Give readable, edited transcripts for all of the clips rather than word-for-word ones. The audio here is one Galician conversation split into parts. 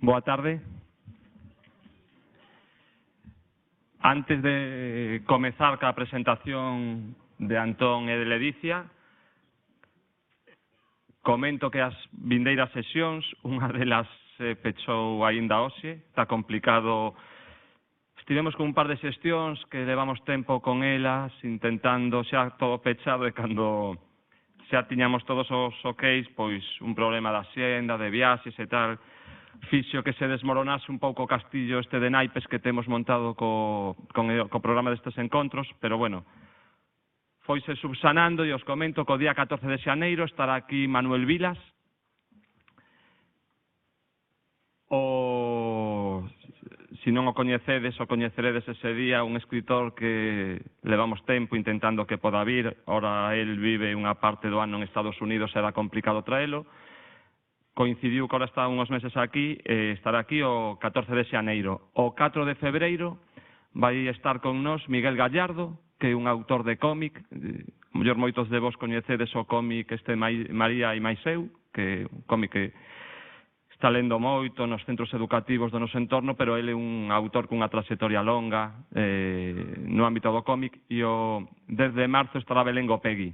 Boa tarde. Antes de comezar ca presentación de Antón e de Ledicia, comento que as vindeiras sesións, unha delas se pechou aínda hoxe, está complicado. Estivemos con un par de xestións que levamos tempo con elas, intentando xa todo pechado, e cando xa tiñamos todos os okis, pois un problema da xenda, de viaxes e tal, fixo que se desmoronase un pouco o castillo este de naipes que temos montado co programa destes encontros, pero bueno, foise subsanando, e os comento que o día 14 de xaneiro estará aquí Manuel Vilas, se non o coñecedes, o coñeceredes ese día, un escritor que levamos tempo intentando que poda vir. Ora el vive unha parte do ano en Estados Unidos, era complicado traelo. Coincidiu que ora está uns meses aquí, estará aquí o 14 de xaneiro. O 4 de febreiro vai estar con nós Miguel Gallardo, que é un autor de cómic. Mellor moitos de vos coñecedes o cómic este María e Maiseu, que é un cómic que está lendo moito nos centros educativos do noso entorno, pero ele é un autor cunha trayectoria longa no ámbito do cómic, e o 10 de marzo estará Belén Gopegui.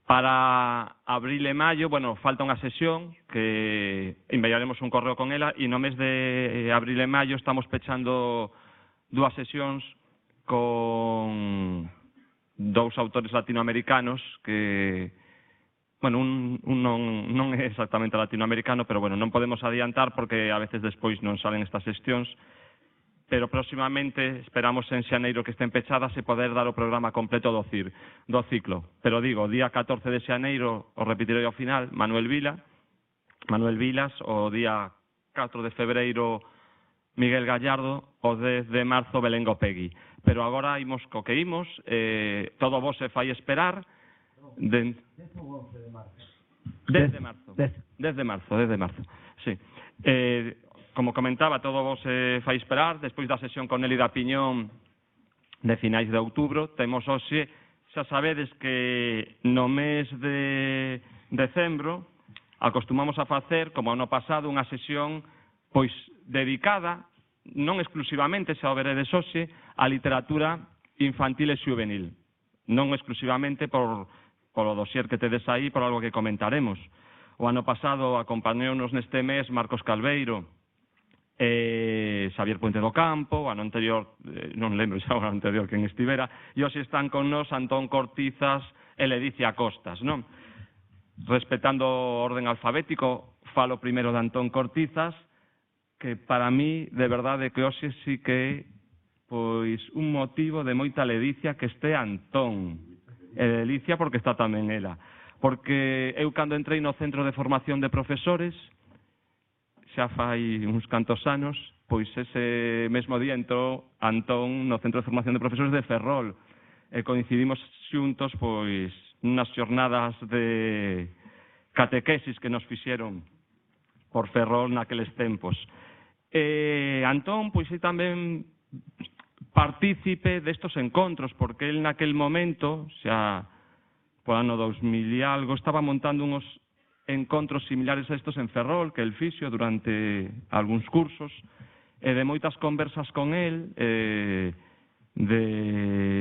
Para abril e maio, bueno, falta unha sesión que enviaremos un correo con ela, e no mes de abril e maio estamos pechando dúas sesións con dous autores latinoamericanos que, bueno, un non é exactamente latinoamericano, pero bueno, non podemos adiantar porque a veces despois non salen estas sesións, pero próximamente esperamos en xaneiro que estén pechadas e poder dar o programa completo do ciclo. Pero digo, día 14 de xaneiro, o repetirei ao final, Manuel Vilas, o día 4 de febreiro Miguel Gallardo, o 10 de marzo Belén Gopegui. Pero agora imos co que imos, todo vos se fai esperar. 10 de marzo, sí. Como comentaba, todo vos se fai esperar. Despois da sesión con Elida Piñón de finais de outubro, temos hoxe, xa sabedes que no mes de decembro acostumamos a facer, como ano pasado, unha sesión pois dedicada, non exclusivamente, xa o veredes hoxe, a literatura infantil e xuvenil. Non exclusivamente polo dossier que tedes aí, por algo que comentaremos. O ano pasado acompañounos neste mes Marcos Calveiro, Xavier Puente do Campo, o ano anterior, non lembro xa o ano anterior quen estivera, e hoxe están con nós Antón Cortizas e Ledicia Costas, non? Respetando o orden alfabético, falo primeiro de Antón Cortizas, que para mí, de verdade, que hoxe sí que é pois un motivo de moita ledicia que este Antón, e delicia porque está tamén ela. Porque eu, cando entrei no Centro de Formación de Profesores, xa fai uns cantos anos, pois ese mesmo día entrou Antón no Centro de Formación de Profesores de Ferrol, e coincidimos xuntos pois nas xornadas de catequesis que nos fixeron por Ferrol naqueles tempos. Antón, pois é tamén partícipe destos encontros, porque el naquel momento, xa por ano 2000 e algo, estaba montando uns encontros similares a estos en Ferrol, que el fixo durante algúns cursos, e de moitas conversas con el, de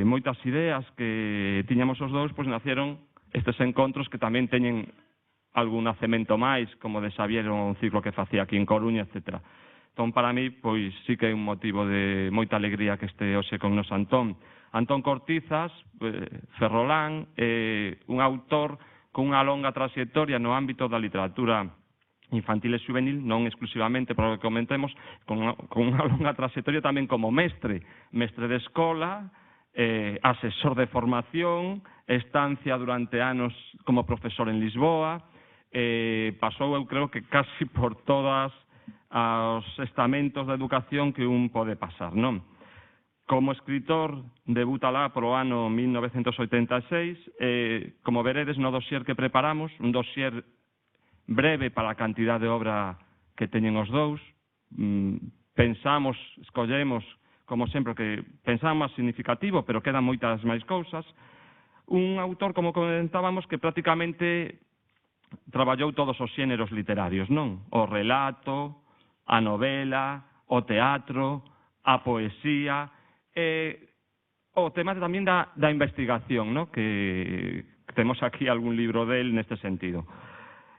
moitas ideas que tiñamos os dous, pois naceron estes encontros que tamén teñen algún nacemento máis, como de Xavier, un ciclo que facía aquí en Coruña, etc. Entón, para mí, pois sí que é un motivo de moita alegría que este hoxe con nos Antón. Antón Cortizas, ferrolán, un autor con unha longa trayectoria no ámbito da literatura infantil e juvenil, non exclusivamente, por o que comentemos, con unha longa trayectoria tamén como mestre de escola, asesor de formación, estancia durante anos como profesor en Lisboa, pasou, eu creo que casi por todos os estamentos de educación que un pode pasar, non? Como escritor, debuta lá pro ano 1986, como veredes no dossier que preparamos, un dossier breve para a cantidad de obra que teñen os dous. Pensamos, escollemos, como sempre, que pensamos máis significativo, pero quedan moitas máis cousas. Un autor, como comentábamos, que prácticamente traballou todos os xéneros literarios, non? O relato, a novela, o teatro, a poesía, o tema tamén da investigación, non? Que temos aquí algún libro del neste sentido.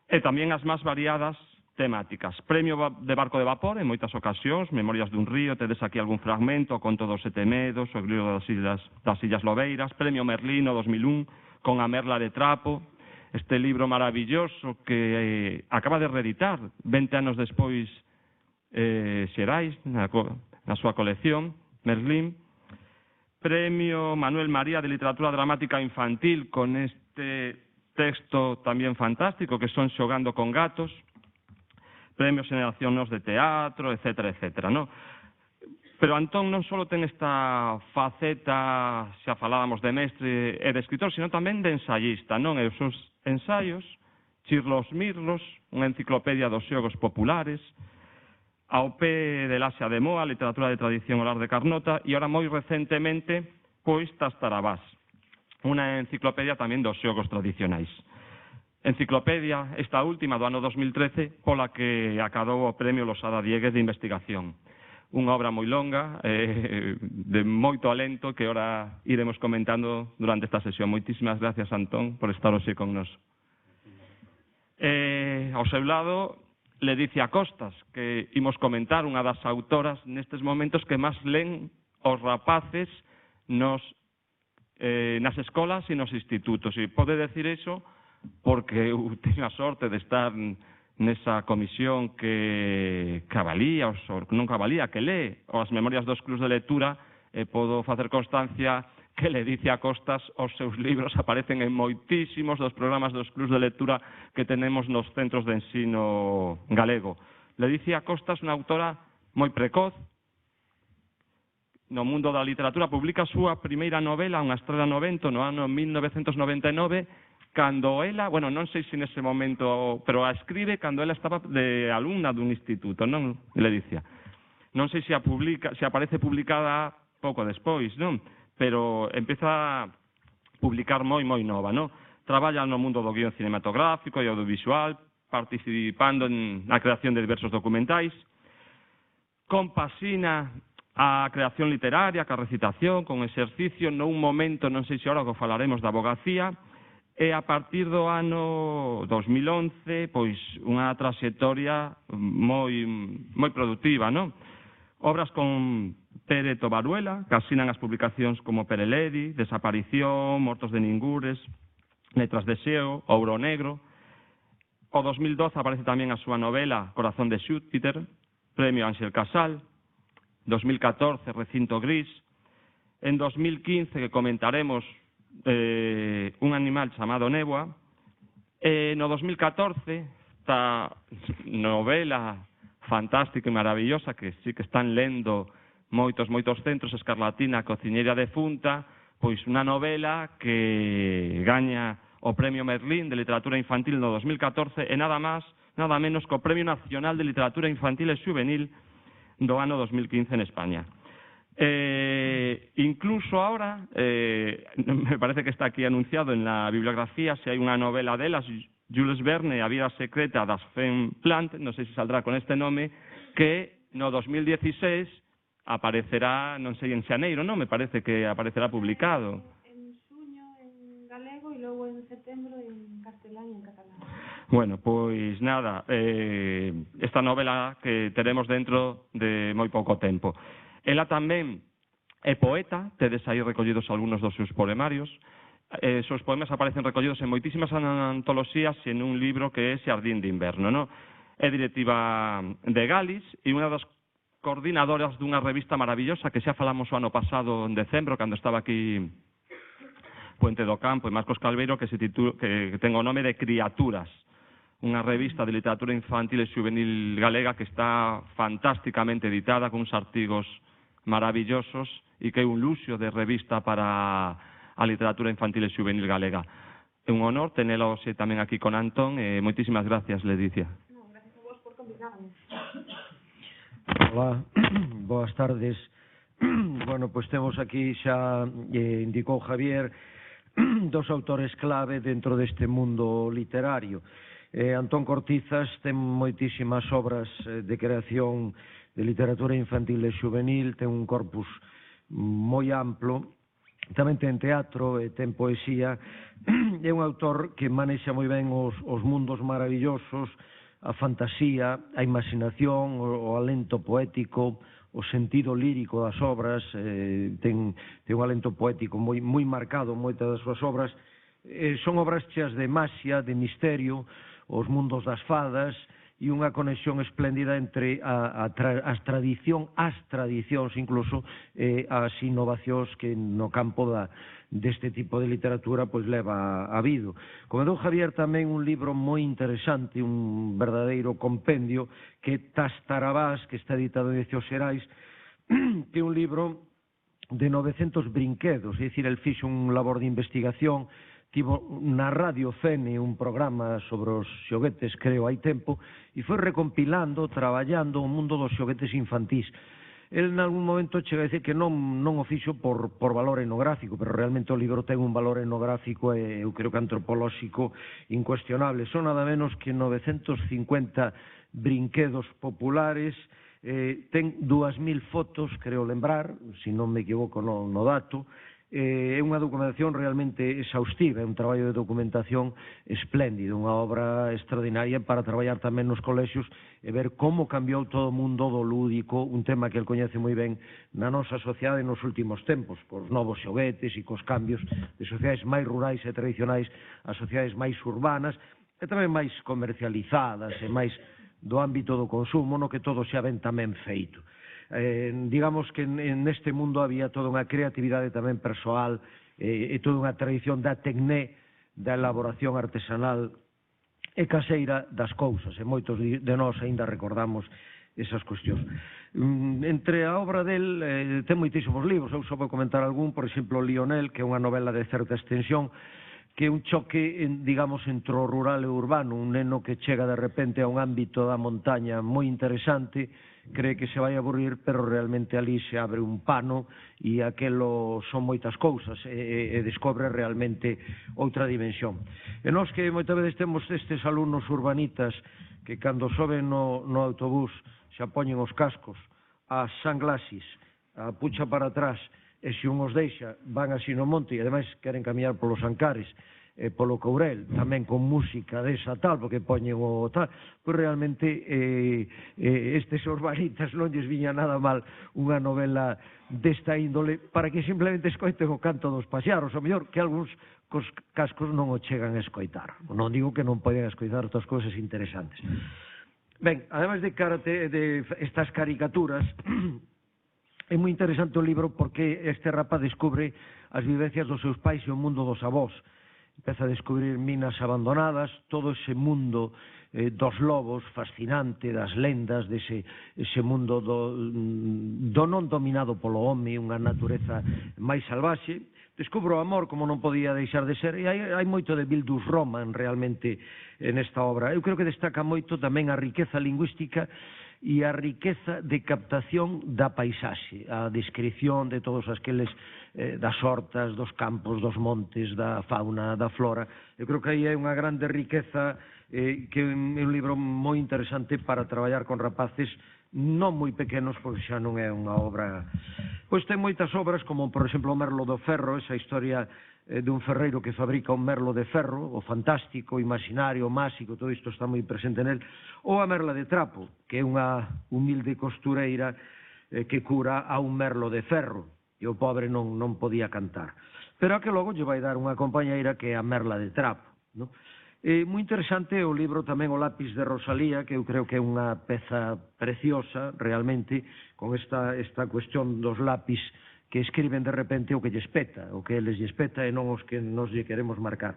E tamén as máis variadas temáticas. Premio de barco de vapor, en moitas ocasións, Memorias dun río, tedes aquí algún fragmento, o Conto dos sete medos, o Grilo das Illas Lobeiras, Premio Merlín, o 2001, con A Merla de Trapo, este libro maravilloso que acaba de reeditar 20 anos despois Xerais, na súa colección, Merlín. Premio Manuel María de Literatura Dramática Infantil, con este texto tamén fantástico, que son Xogando con gatos. Premio Xeración Nos de Teatro, etcétera, etcétera, non? Pero Antón non só ten esta faceta, xa falábamos de mestre e de escritor, sino tamén de ensayista, non? E os seus ensaios, Chirlos Mirlos, unha enciclopedia dos xogos populares, Ao pé de Laxa de Moa, Literatura de Tradición Olar de Carnota, e ahora moi recentemente, pois Tastarabás, unha enciclopedia tamén dos xogos tradicionais. Enciclopedia, esta última do ano 2013, pola que acadou o Premio Losada Dieguez de Investigación. Unha obra moi longa, de moito alento, que ora iremos comentando durante esta sesión. Moitísimas gracias, Antón, por estar hoxe con nos. Ao seu lado, Ledicia Costas, que imos comentar, unha das autoras nestes momentos que máis len os rapaces nas escolas e nos institutos. E pode decir iso porque eu teño a sorte de estar nesa comisión que avalía, non que avalía, que lee as memorias dos clubs de lectura, e podo facer constancia que Ledicia Costas, os seus libros aparecen en moitísimos dos programas dos clubs de lectura que tenemos nos centros de ensino galego. Ledicia Costas, unha autora moi precoz, no mundo da literatura, publica a súa primeira novela, Unha estrela no vento, no ano 1999, cando ela, bueno, non sei se nese momento, pero a escribe cando ela estaba de alumna dun instituto, non, Ledicia? Non sei se aparece publicada pouco despois, non? Pero empeza a publicar moi nova, non? Traballa no mundo do guión cinematográfico e audiovisual, participando na creación de diversos documentais, compasina a creación literaria, ca recitación, con exercicio, nun momento, non sei se ahora que falaremos da abogacía, e a partir do ano 2011, pois unha traxectoria moi productiva, non? Obras con Pere Tobaruela, que asinan as publicacións como Pereledi, Desaparición, Mortos de Ningures, Letras de Xeo, Ouro Negro. O 2012 aparece tamén a súa novela Corazón de Xúpiter, Premio Ángel Casal. 2014, Recinto Gris. En 2015, que comentaremos, Un animal chamado Néboa. No 2014, esta novela fantástica e maravillosa que sí que están lendo moitos centros, Escarlatina, Cociñeira defunta, pois unha novela que gaña o Premio Merlín de Literatura Infantil no 2014 e nada máis, nada menos que o Premio Nacional de Literatura Infantil e Xuvenil do ano 2015 en España. Incluso ahora, me parece que está aquí anunciado en la bibliografía, se hai unha novela delas, Jules Verne, A vida secreta das Femme Plant, non sei se saldrá con este nome, que no 2016 aparecerá, non sei, en xaneiro, non? Me parece que aparecerá publicado. En xuño en galego e logo en setembro en castelán e en catalán. Bueno, pois nada, esta novela que teremos dentro de moi pouco tempo. Ela tamén é poeta, tedes aí recollidos algúns dos seus poemarios. Os seus poemas aparecen recollidos en moitísimas antoloxías e en un libro que é Xardín de Inverno, non? É directiva de Galis e unha das coordinadoras dunha revista maravillosa que xa falamos o ano pasado en decembro, cando estaba aquí Puente do Campo e Marcos Calveiro, que ten o nome de Criaturas, unha revista de literatura infantil e juvenil galega que está fantásticamente editada, con uns artigos maravillosos e que é un luxo de revista para a literatura infantil e juvenil galega. É un honor tenelo hoxe tamén aquí con Antón e moitísimas gracias, Ledicia. No, gracias a vos por convidarme. Hola, boas tardes. Bueno, pois temos aquí xa, indicou Javier, dos autores clave dentro deste mundo literario. Antón Cortizas ten moitísimas obras de creación de literatura infantil e juvenil, ten un corpus moi amplo, tamén ten teatro e ten poesía. É un autor que manexa moi ben os mundos maravillosos, a fantasía, a imaginación, o alento poético, o sentido lírico das obras. Ten un alento poético moi marcado en moitas das súas obras. Son obras cheas de maxia, de misterio, os mundos das fadas, e unha conexión espléndida entre as tradicións incluso, as innovacións que no campo deste tipo de literatura pois leva habido. Comendou Javier tamén un libro moi interesante, un verdadeiro compendio, que é Tastarabás, que está editado en Edicións Xerais, que é un libro de 900 brinquedos, é dicir, el fixo un labor de investigación. Tivo na Radio Fene un programa sobre os xoguetes, creo, hai tempo, e foi recompilando, traballando o mundo dos xoguetes infantís. El, en algún momento, chega a decir que non o fixo por valor etnográfico, pero realmente o libro ten un valor etnográfico e eu creo que antropolóxico incuestionable. Son nada menos que 950 brinquedos populares, ten 2000 fotos, creo lembrar, se non me equivoco no dato. É unha documentación realmente exhaustiva, é un traballo de documentación espléndido, unha obra extraordinaria para traballar tamén nos colexios e ver como cambiou todo o mundo do lúdico, un tema que el coñece moi ben na nosa sociedade nos últimos tempos, cos novos xoguetes e cos cambios de sociedades máis rurais e tradicionais a sociedades máis urbanas e tamén máis comercializadas e máis do ámbito do consumo, no que todo xa ven tamén feito. Digamos que neste mundo había toda unha creatividade tamén persoal e toda unha tradición da tecné, da elaboración artesanal e caseira das cousas, e moitos de nós aínda recordamos esas cuestións. Entre a obra del ten moitísimos libros, eu só vou comentar algún, por exemplo, Lionel, que é unha novela de certa extensión, que é un choque, digamos, entre o rural e o urbano, un neno que chega de repente a un ámbito da montaña moi interesante, cree que se vai aburrir, pero realmente ali se abre un pano e aquelo son moitas cousas e descobre realmente outra dimensión. E nós que moitas veces temos estes alumnos urbanitas que cando soben no autobús xa poñen os cascos, as sunglasses, a pucha para atrás, e se un os deixa van así no monte e ademais queren camiñar polos Ancares, polo Courel, tamén con música desa tal, porque poñen o tal, pois realmente estes urbanitas non lles viña nada mal unha novela desta índole para que simplemente escoiten o canto dos paxaros, o mellor que algúns cos cascos non o chegan a escoitar. Non digo que non poden escoitar outras cousas interesantes. Ben, ademais de estas caricaturas, é moi interesante o libro porque este rapaz descubre as vivencias dos seus pais e o mundo dos avós. Empeza a descubrir minas abandonadas, todo ese mundo dos lobos fascinante, das lendas, dese mundo do non dominado polo home, unha natureza máis salvaxe. Descubre o amor como non podía deixar de ser, e hai moito de Bildus Roman realmente nesta obra. Eu creo que destaca moito tamén a riqueza lingüística e a riqueza de captación da paisaxe, a descripción de todos aqueles das hortas, dos campos, dos montes, da fauna, da flora. Eu creo que aí é unha grande riqueza que é un libro moi interesante para traballar con rapaces non moi pequenos, porque xa non é unha obra. Pois ten moitas obras, como por exemplo o Merlo do Ferro, esa historia dun ferreiro que fabrica un merlo de ferro, o fantástico, o imaginario, o máxico, todo isto está moi presente nel, ou a Merla de Trapo, que é unha humilde costureira que cura a un merlo de ferro, e o pobre non podía cantar. Pero a que logo lle vai dar unha compañeira que é a Merla de Trapo. Moi interesante o libro tamén O lápis de Rosalía, que eu creo que é unha peza preciosa, realmente, con esta cuestión dos lápis que escriben de repente o que lles peta, o que eles lles peta e non os que nos lle queremos marcar.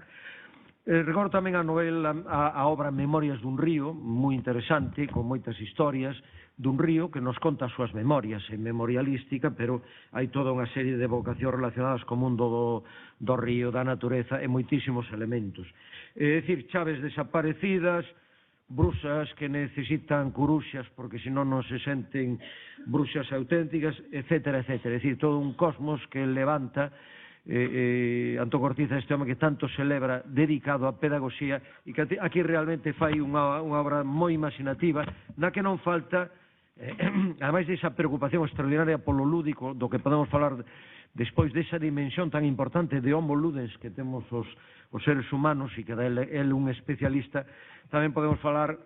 Recordo tamén a novela, a obra Memorias dun río, moi interesante, con moitas historias dun río que nos conta as súas memorias, é memorialística, pero hai toda unha serie de evocacións relacionadas co mundo do río, da natureza e moitísimos elementos. É dicir, chaves desaparecidas, bruxas que necesitan curuxas porque senón non se senten bruxas auténticas, etcétera, etcétera. É dicir, todo un cosmos que levanta Antón Cortiza, este home que tanto celebra, dedicado á pedagogía, e que aquí realmente fai unha obra moi imaginativa, na que non falta, ademais desa preocupación extraordinaria polo lúdico, do que podemos falar despois desa dimensión tan importante de homo ludens que temos os seres humanos, e que ele un especialista, tamén podemos falar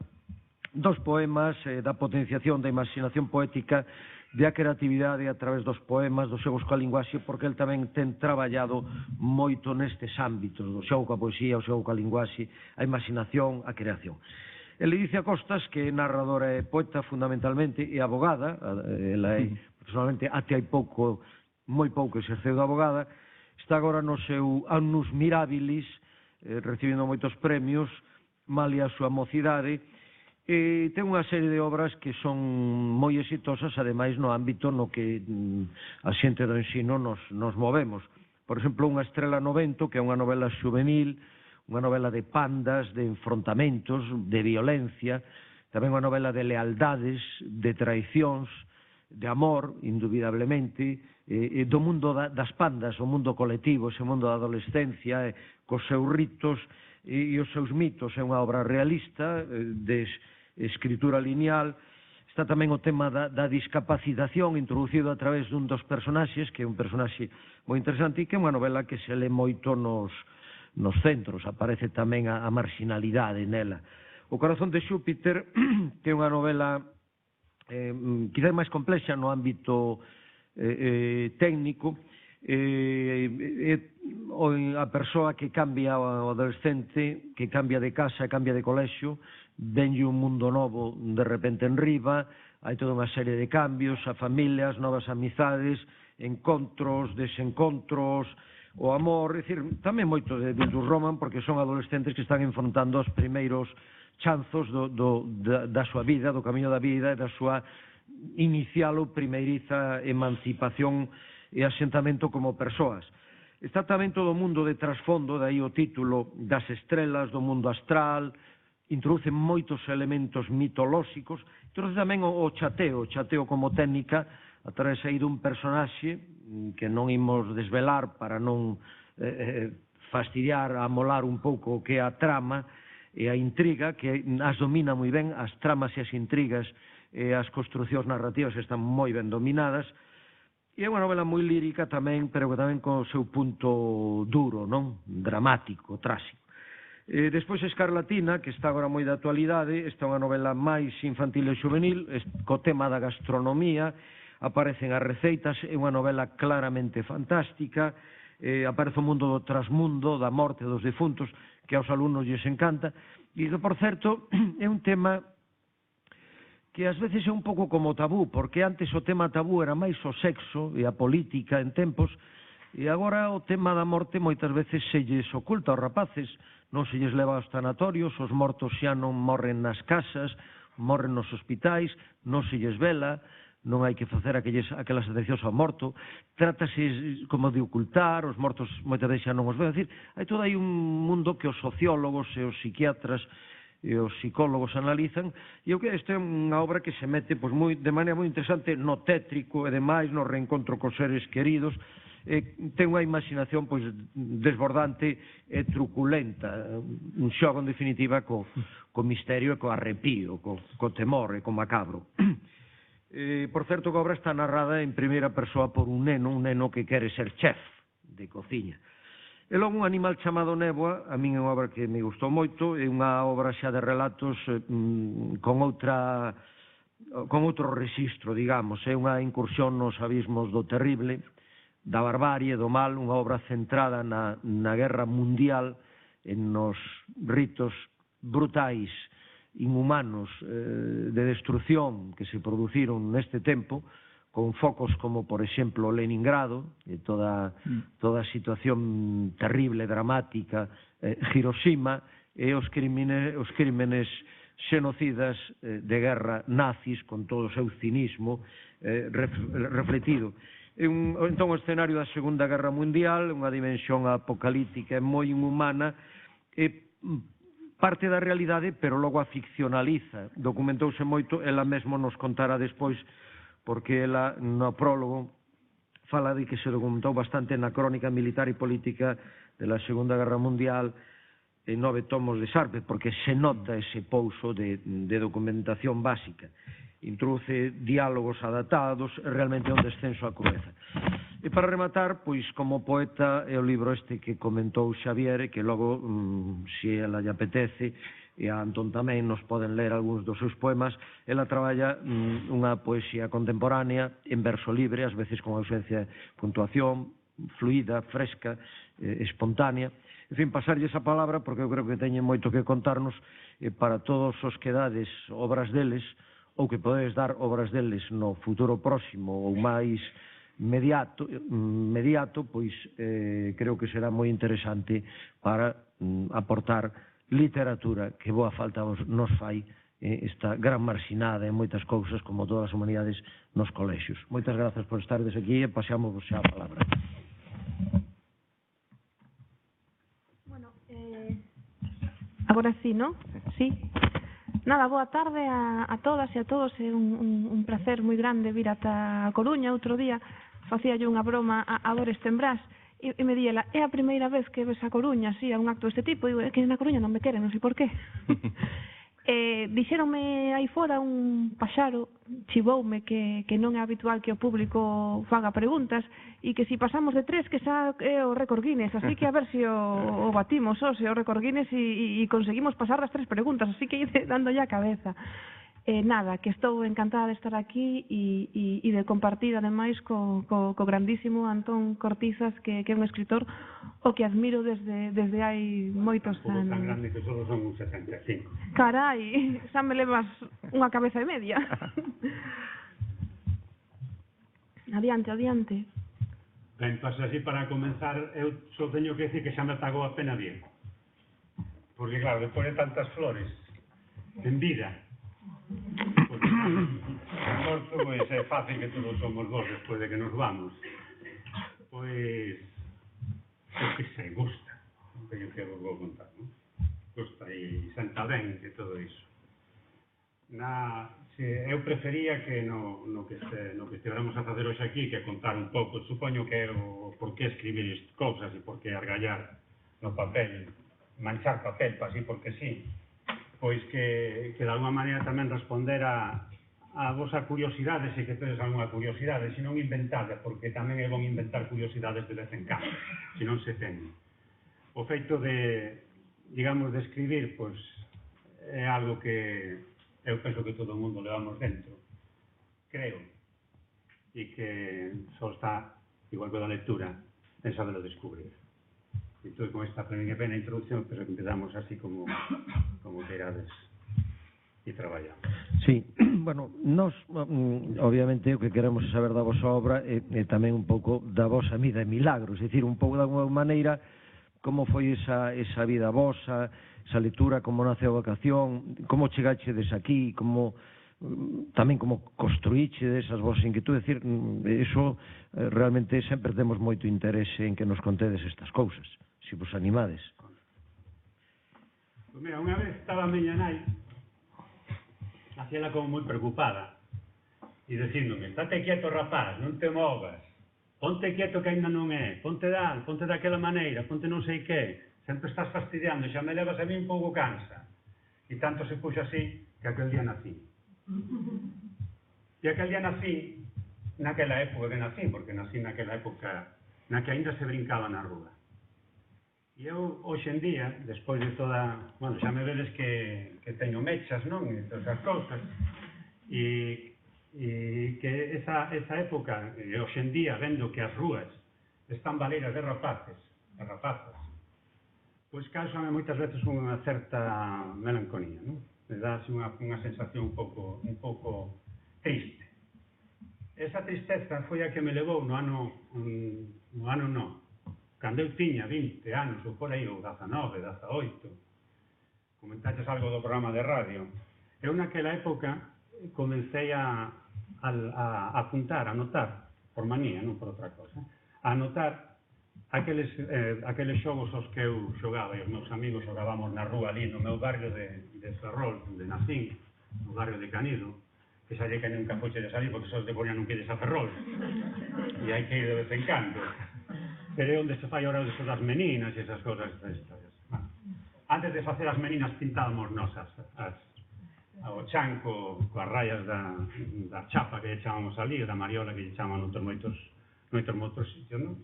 dos poemas, da potenciación da imaginación poética, da creatividade a través dos poemas, do xogo coa linguaxe, porque el tamén ten traballado moito nestes ámbitos, do xogo coa poesía, o xogo coa linguaxe, a imaginación, a creación. Ledicia Costas, que é narradora e poeta fundamentalmente, e abogada, ela é, personalmente, até hai pouco, moi pouco exerceu de abogada, está agora no seu annus mirabilis, recibindo moitos premios, malia a súa mocidade, e ten unha serie de obras que son moi exitosas, ademais no ámbito no que a xente do ensino nos movemos. Por exemplo, Unha estrela no vento, que é unha novela juvenil, unha novela de pandas, de enfrontamentos, de violencia, tamén unha novela de lealdades, de traicións, de amor, indubidablemente, do mundo das pandas, o mundo colectivo, ese mundo da adolescencia, cos seus ritos e os seus mitos. É unha obra realista, de escritura lineal. Está tamén o tema da discapacitación, introducido a través dun dos personaxes, que é un personaxe moi interesante, e que é unha novela que se le moito nos centros, aparece tamén a marginalidade nela. O corazón de Xúpiter, que é unha novela quizás máis complexa no ámbito técnico, a persoa que cambia, o adolescente que cambia de casa, cambia de colexio, venlle un mundo novo de repente en riba, hai toda unha serie de cambios, a familias, novas amizades, encontros, desencontros, o amor, é dicir, tamén moito de Bildung Roman, porque son adolescentes que están enfrontando os primeiros chanzos da súa vida, do camiño da vida e da súa inicial ou primeiriza emancipación e asentamento como persoas. Está tamén todo o mundo de trasfondo, dai o título das estrelas, do mundo astral, introduce moitos elementos mitolóxicos, introduce tamén o chateo como técnica, a través aí dun personaxe que non imos desvelar para non fastidiar, amolar un pouco o que é a trama e a intriga, que as domina moi ben, as tramas e as intrigas e as construcións narrativas están moi ben dominadas, e é unha novela moi lírica tamén, pero que tamén con o seu punto duro, non? Dramático, tráxico. Despois Escarlatina, que está agora moi de actualidade, esta é unha novela máis infantil e juvenil, co tema da gastronomía, aparecen as receitas, é unha novela claramente fantástica, aparece o mundo do trasmundo, da morte dos defuntos, que aos alumnos lles encanta, e que, por certo, é un tema que ás veces é un pouco como tabú, porque antes o tema tabú era máis o sexo e a política en tempos, e agora o tema da morte moitas veces se lles oculta aos rapaces, non se lles leva aos tanatorios, os mortos xa non morren nas casas, morren nos hospitais, non se lles vela, non hai que facer aquelas atencións ao morto, trátase como de ocultar, os mortos moitas veces xa non os ven, é dicir, hai todo aí un mundo que os sociólogos e os psiquiatras e os psicólogos analizan, e eu que esta é unha obra que se mete de maneira moi interesante no tétrico e demais, no reencontro cos seres queridos, ten unha imaginación desbordante e truculenta, un xogo en definitiva co misterio e co arrepío, co temor e co macabro. Por certo, que a obra está narrada en primeira persoa por un neno que quere ser chef de cociña. E logo Un animal chamado Néboa, a min é unha obra que me gustou moito, é unha obra xa de relatos con outro rexistro, digamos, é unha incursión nos abismos do terrible, da barbarie, do mal, unha obra centrada na guerra mundial, nos ritos brutais, inhumanos, de destrucción que se produciron neste tempo, con focos como, por exemplo, Leningrado, e toda a situación terrible, dramática, Hiroshima, e os crímenes xenocidas de guerra nazis, con todo o seu cinismo refletido. Entón, o escenario da Segunda Guerra Mundial, unha dimensión apocalíptica e moi inhumana, parte da realidade, pero logo a ficcionaliza. Documentouse moito, ela mesmo nos contará despois, porque ela no prólogo fala de que se documentou bastante na crónica militar e política de la Segunda Guerra Mundial en 9 tomos de Sarpe, porque se nota ese pouso de documentación básica. Introduce diálogos adaptados, realmente é un descenso á crueza. E para rematar, pois, como poeta, é o libro este que comentou Xavier, que logo, se ela lle apetece, e a Antón tamén nos poden ler algúns dos seus poemas. Ela traballa unha poesía contemporánea en verso libre, ás veces con ausencia de puntuación, fluida, fresca, espontánea. En fin, pasarlle esa palabra porque eu creo que teñen moito que contarnos para todos os que dades obras deles ou que podedes dar obras deles no futuro próximo ou máis inmediato, pois creo que será moi interesante para aportar literatura que boa falta nos fai esta gran marxinada en moitas cousas como todas as humanidades nos colexios. Moitas grazas por estardes aquí e paseamos xa a palabra. Bueno, agora sí, ¿no? Sí. Nada, boa tarde a todas e a todos. É un placer moi grande vir ata a Coruña. Outro día facíalle unha broma a Dores Tembrás e me di ela, é a primeira vez que ves a Coruña así a un acto deste tipo. Digo, é que na Coruña non me queren, non sei por qué. Dixéronme aí fora un paxaro, chivoume que non é habitual que o público faga preguntas e que si pasamos de 3 que xa é o récord Guinness, así que a ver se o batimos o récord Guinness e conseguimos pasar as 3 preguntas, así que ide dando ya a cabeza. Nada, que estou encantada de estar aquí e de compartir ademais co grandísimo Antón Cortizas, que é un escritor o que admiro desde hai moitos anos. Tan grande que só son un 75. Carai, xa me levas unha cabeza e media. Adiante, adiante. Ben, pues así para comenzar, eu só teño que decir que xa me pagou a pena bien. Porque claro, despois de tantas flores en vida, porque morto, pois é fácil que todos somos vos despois de que nos vamos. Pois, que se gusta, non teño que vos vou contar, non? Gusta e senta ben que todo iso. Eu prefería que no que estivéramos a facer hoxe aquí, que contar un pouco, supoño que o por que escribir cousas e por que argallar no papel, manchar papel, así porque sí, pois que de alguma maneira tamén responder a vosa curiosidade, se que tedes alguna curiosidade, se non inventada, porque tamén é bon inventar curiosidades de vez en cando, se non se ten. O feito de, digamos, de escribir, pois, é algo que eu penso que todo o mundo levamos dentro, creo, e que só está, igual que da lectura, en saberlo descubrir. Entón, con esta pequena introducción, pues empezamos así como queirades e traballamos. Sí, bueno, nós, obviamente, o que queremos saber da vosa obra é tamén un pouco da vosa vida de milagros, é dicir, un pouco de alguma maneira como foi esa vida vosa, esa lectura, como naceu a vocación, como chegachedes aquí, tamén como construíchedes as vosas inquietudes, é dicir, eso realmente sempre temos moito interese en que nos contedes estas cousas, se vos animades. Pois mira, unha vez estaba a miña nai, hacíala como moi preocupada, e dicíndome, estate quieto rapaz, non te movas, ponte quieto que ainda non é, ponte daquela maneira, ponte non sei que, sempre estás fastidiando, xa me levas a mí un pouco cansa. E tanto se puxo así que aquel día nací. E aquel día nací naquela época que nací, porque nací naquela época na que ainda se brincaba na rúa. E eu, hoxe en día, despois de toda... Bueno, xa me vedes que teño mechas, non? E todas as cousas. E que esa época, hoxe en día, vendo que as rúas están baleiras de rapaces, de rapazas, pois causame moitas veces unha certa melancolía, non? Me dá unha sensación un pouco triste. Esa tristeza foi a que me levou no ano cando eu tiña 20 anos, ou por aí, ou 19, 18, comentaches algo do programa de radio. Eu naquela época comecei a apuntar, a anotar, por manía, non por outra cosa, a anotar aqueles xogos aos que eu xogaba, e os meus amigos xogábamos na rúa ali, no meu barrio de Ferrol, onde nacín, no barrio de Canido, que xa lle que nunca foxe de salir, porque só de Coruña non quedes a Ferrol. E hai que ir de vez en cando. Pero é onde se fai ahora eso das meninas e esas cosas, estas historias. Antes de facer as meninas pintábamos nosas ao chanco coas rayas da chapa que lle chamamos ali, da mariola que lle chaman noutros moitos sitios, non?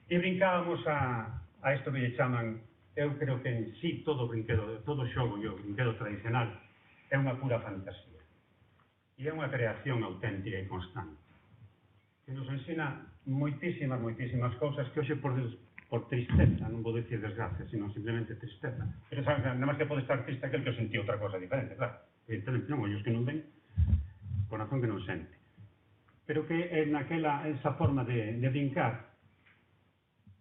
E brincábamos a isto que lle chaman, eu creo que en sí todo xogo e o brinquedo tradicional é unha pura fantasía e é unha creación auténtica e constante que nos ensina moitísimas cousas que hoxe por tristeza, non vou dicir desgracia, sino simplemente tristeza. Pero saben, nada máis que pode estar triste aquel que sentiu outra cosa diferente, claro. Evidentemente non, ollos que non ven, corazón que non sente. Pero que é esa forma de brincar,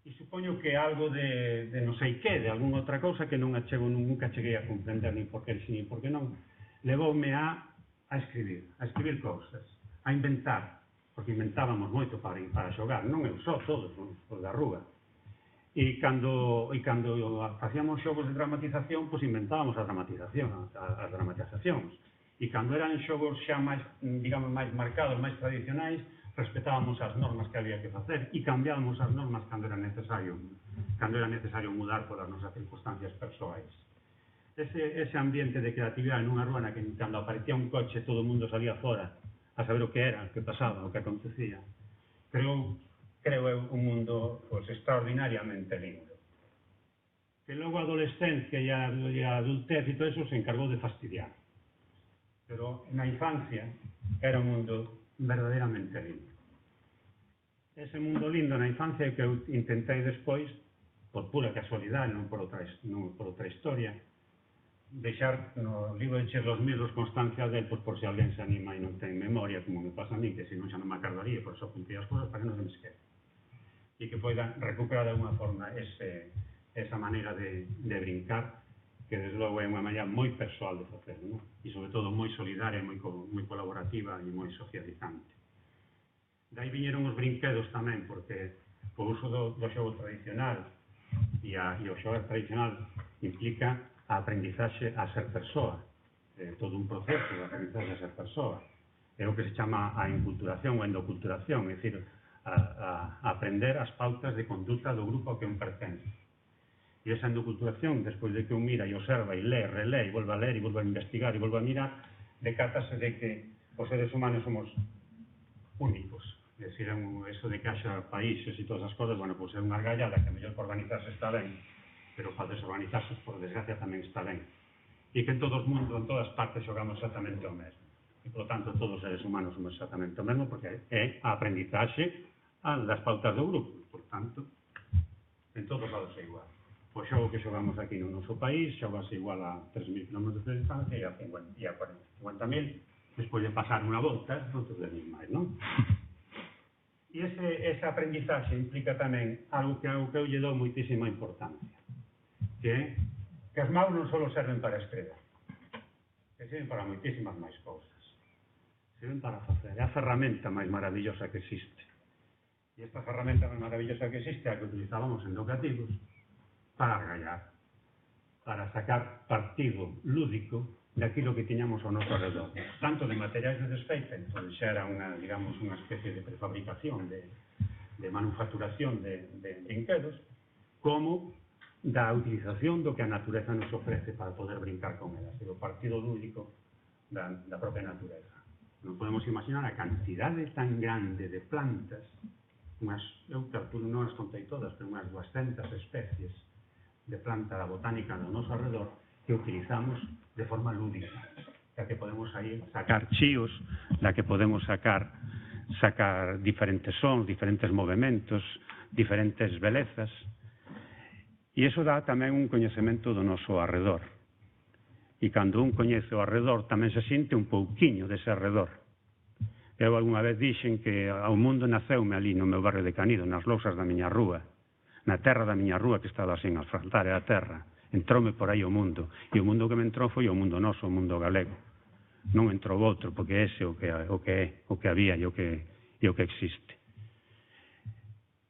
e supoño que algo de non sei que, de algunha outra cousa que nunca cheguei a comprender nin por que si, nin por que non, levoume a escribir cousas, a inventar, porque inventábamos moito para xogar, non eu só, todos, os da rúa. E cando facíamos xogos de dramatización, pois inventábamos as dramatizacións. E cando eran xogos xa máis, digamos, máis marcados, máis tradicionais, respetábamos as normas que había que facer e cambiábamos as normas cando era necesario mudar polas nosas circunstancias persoais. Ese ambiente de creatividade nunha rúa na que cando aparecía un coche todo o mundo salía fora a saber o que era, o que pasaba, o que acontecía. Creo eu un mundo extraordinariamente lindo. Que logo a adolescencia e a adultez e todo eso se encargou de fastidiar. Pero na infancia era un mundo verdadeiramente lindo. Ese mundo lindo na infancia que eu intentei despois, por pura casualidade, non por outra historia, deixar no libro de Cher los Milos constancia del, pois por se alguén se anima e non ten memoria, como me pasa a mí, que se non xa non me acordaría, por eso apuntei as cousas para que non se me esquece. E que poida recuperar de alguna forma esa maneira de brincar, que desde logo é unha maneira moi persoal de facer, non? E sobre todo moi solidaria, moi colaborativa e moi socializante. Daí viñeron os brinquedos tamén, porque o uso do xogo tradicional e o xogo tradicional implica a aprendizaxe a ser persoa, todo un proceso de aprendizaxe a ser persoa. É o que se chama a enculturación ou endoculturación, é dicir, a aprender as pautas de conduta do grupo ao que un pertence. E esa endoculturación, despois de que un mira e observa e lee, relee, e volve a ler, e volve a investigar, e volve a mirar, decátase de que os seres humanos somos únicos. É dicir, eso de que haxa países e todas as cosas, bueno, pois é unha argallada que a mellor por organizarse está ben, pero para desorganizarse, por desgracia, tamén está ben. E que en todo o mundo, en todas partes, xogamos exactamente o mesmo. E, por lo tanto, todos os seres humanos somos exactamente o mesmo, porque é a aprendizaxe das pautas do grupo. Por tanto, en todos os lados é igual. O xogo que xogamos aquí no noso país xogase igual a 3.000 km de distancia e a 50.000. Despois de pasar unha volta, outros de mil máis, non? E ese aprendizaxe implica tamén algo que eu lle dou moitísima importancia, que as maus non só serven para escrever, que serven para moitísimas máis cousas. Serven para facer. É a ferramenta máis maravillosa que existe. E esta ferramenta máis maravillosa que existe é a que utilizábamos en educativos para argallar, para sacar partido lúdico daquilo que tiñamos ao noso redor, tanto de materiais de desfeita, entón xa era unha especie de prefabricación, de manufacturación de brinquedos, como da utilización do que a natureza nos ofrece para poder brincar con elas, o partido lúdico da propia natureza. Non podemos imaginar a cantidade tan grande de plantas, eu calculo, non as contei todas, pero unhas 200 especies de planta da botánica do noso alrededor que utilizamos de forma lúdica, da que podemos aí sacar chíos, da que podemos sacar diferentes sons, diferentes movimentos, diferentes belezas, e iso dá tamén un coñecemento do noso alrededor. E cando un coñece o alrededor tamén se sinte un pouquiño dese alrededor. Eu algunha vez dixen que o mundo naceume ali no meu barrio de Canido, nas lousas da miña rúa, na terra da miña rúa que estaba sin asfaltar, é a terra. Entroume por aí o mundo, e o mundo que me entrou foi o mundo noso, o mundo galego. Non entrou outro, porque ese o que había e o que existe.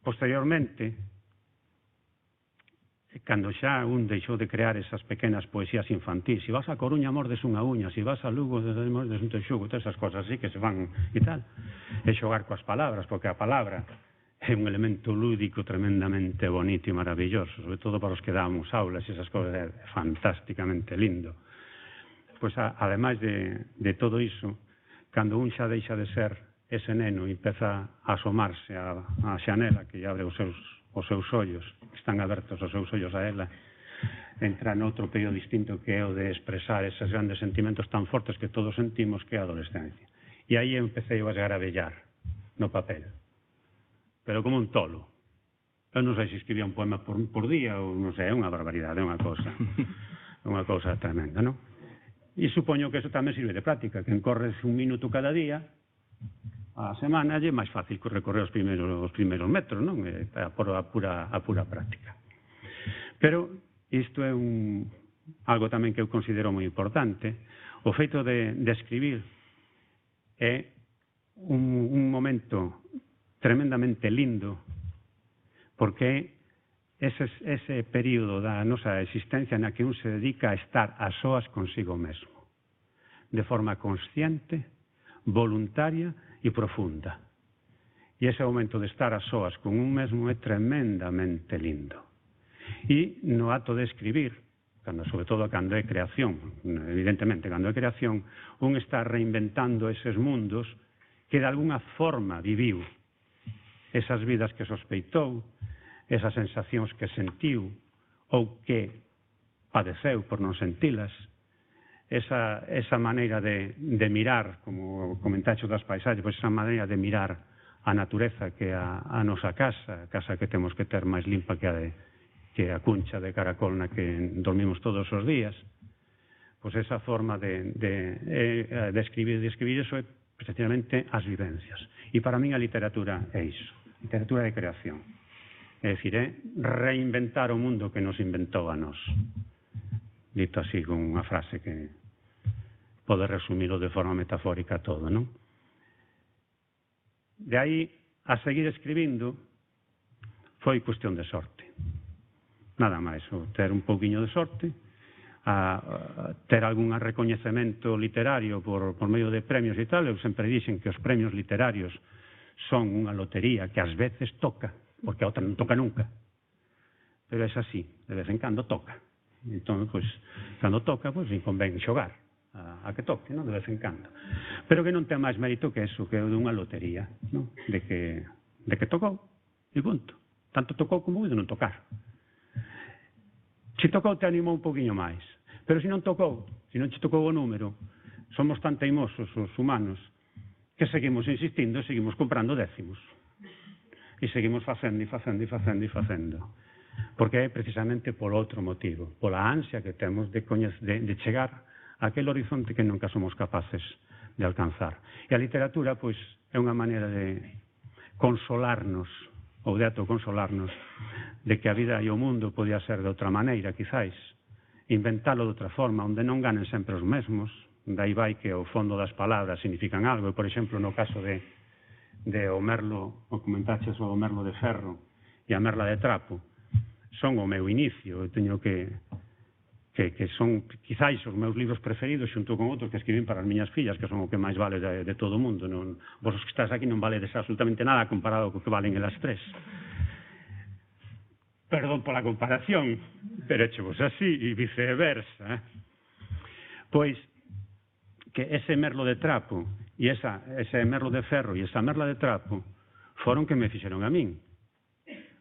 Posteriormente, cando xa un deixou de crear esas pequenas poesías infantís, se vas a Coruña mordes unha uña, se vas a Lugo mordes un texugo, todas esas cosas así que se van e tal, e xogar coas palabras, porque a palabra é un elemento lúdico tremendamente bonito e maravilloso, sobre todo para os que damos aulas, esas cosas é fantásticamente lindo. Pois, ademais de todo iso, cando un xa deixa de ser ese neno e empeza a asomarse a xanela que abre os seus ollos, que están abertos os seus ollos a ela, entra noutro período distinto que é o de expresar eses grandes sentimentos tan fortes que todos sentimos, que é a adolescencia. E aí empecé a esgaravellar no papel, pero como un tolo. Eu non sei se escribía un poema por día ou non sei, é unha barbaridade, é unha cousa tremenda, non? E supoño que eso tamén sirve de práctica, que encorres un minuto cada día a semana, é máis fácil recorrer os primeiros metros, non? A pura práctica. Pero isto é algo tamén que eu considero moi importante. O feito de escribir é un momento tremendamente lindo, porque ese período da nosa existencia na que un se dedica a estar a soas consigo mesmo, de forma consciente, voluntaria e profunda. E ese momento de estar a soas con un mesmo é tremendamente lindo. E no acto de escribir, sobre todo cando é creación, evidentemente, cando é creación, un está reinventando eses mundos que de alguna forma viviu, esas vidas que sospeitou, esas sensacións que sentiu ou que padeceu por non sentilas, esa maneira de mirar, como comentaxe das paisaxes, pois esa maneira de mirar a natureza que é a nosa casa, a casa que temos que ter máis limpa que a cuncha de caracol na que dormimos todos os días, pois esa forma de escribir eso é precisamente as vivencias. E para min a literatura é iso, literatura de creación. É dicir, é reinventar o mundo que nos inventou a nós. Dito así, con unha frase que pode resumilo de forma metafórica todo, non? De aí, a seguir escribindo, foi cuestión de sorte. Nada máis, ter un pouquiño de sorte, ter algún recoñecemento literario por medio de premios e tal. Eu sempre dixen que os premios literarios son unha lotería que ás veces toca, porque a outra non toca nunca, pero é así, de vez en cando toca. Entón, pois, cando toca, pois, convén xogar a que toque, non? De vez en cando. Pero que non ten máis mérito que eso, que é unha lotería, non? De que tocou, e punto. Tanto tocou como de non tocar. Se tocou, te animou un poquinho máis. Pero se non tocou, se non te tocou o número, somos tan teimosos os humanos que seguimos insistindo e seguimos comprando décimos. E seguimos facendo. Porque é precisamente por outro motivo, pola ansia que temos de chegar a aquel horizonte que nunca somos capaces de alcanzar. E a literatura, pois, é unha maneira de consolarnos, ou de autoconsolarnos, de que a vida e o mundo podía ser de outra maneira, quizáis, inventalo de outra forma, onde non ganen sempre os mesmos, dai vai que o fondo das palabras significan algo, e, por exemplo, no caso de o merlo, o comentaches o merlo de ferro e a merla de trapo, son o meu inicio. Eu teño que son quizáis os meus libros preferidos, xunto con outros que escribín para as miñas fillas, que son o que máis vale de todo o mundo. Vos os que estás aquí non valedes absolutamente nada comparado co que valen elas tres. Perdón pola comparación, pero échevos así e viceversa. Pois que ese merlo de trapo e ese merlo de ferro e esa merla de trapo foron que me fixeron a min.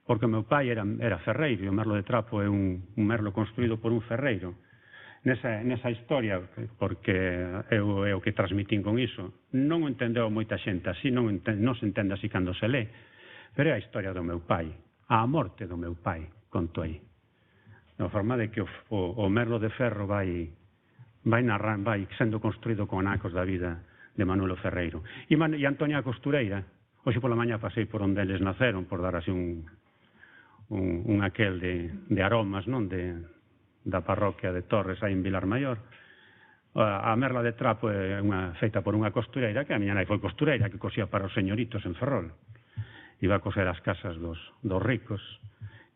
Porque o meu pai era ferreiro, e o merlo de trapo é un merlo construído por un ferreiro. Nesa historia, porque é o que transmitín con iso, non o entendeu moita xente así, non se entende así cando se lé, pero é a historia do meu pai, a morte do meu pai, conto aí. De forma de que o merlo de ferro vai sendo construído con anacos da vida de Manuelo Ferreiro. E Antonia Costureira, hoxe pola mañá pasei por onde eles naceron, por dar así un aquel de aromas, non? Da parroquia de Torres, aí en Vilar Maior. A merla de trapo é feita por unha costureira, que a miña nai foi costureira, que cosía para os señoritos en Ferrol. Iba a coser as casas dos ricos,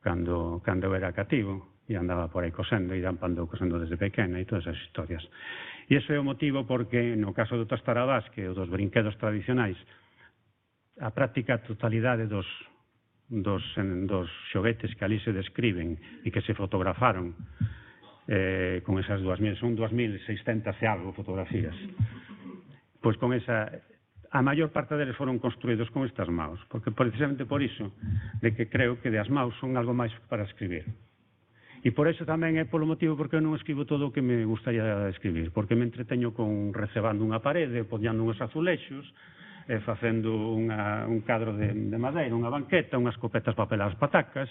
cando eu era cativo, e andaba por aí cosendo, e ando cosendo desde pequena, e todas esas historias. E iso é o motivo porque, no caso do Tastarabasque, ou dos brinquedos tradicionais, a práctica totalidade dos xoguetes que ali se describen e que se fotografaron con esas 2.000, son 2.600 e algo fotografías. Pois con esa, a maior parte deles foron construídos con estas maus, porque precisamente por iso, de que creo que as maus son algo máis para escribir. E por iso tamén é polo motivo porque eu non escribo todo o que me gustaría escribir, porque me entreteño con recebando unha parede, poñando uns azulexos, facendo un cadro de madeira, unha banqueta, unhas copetas papeladas patacas,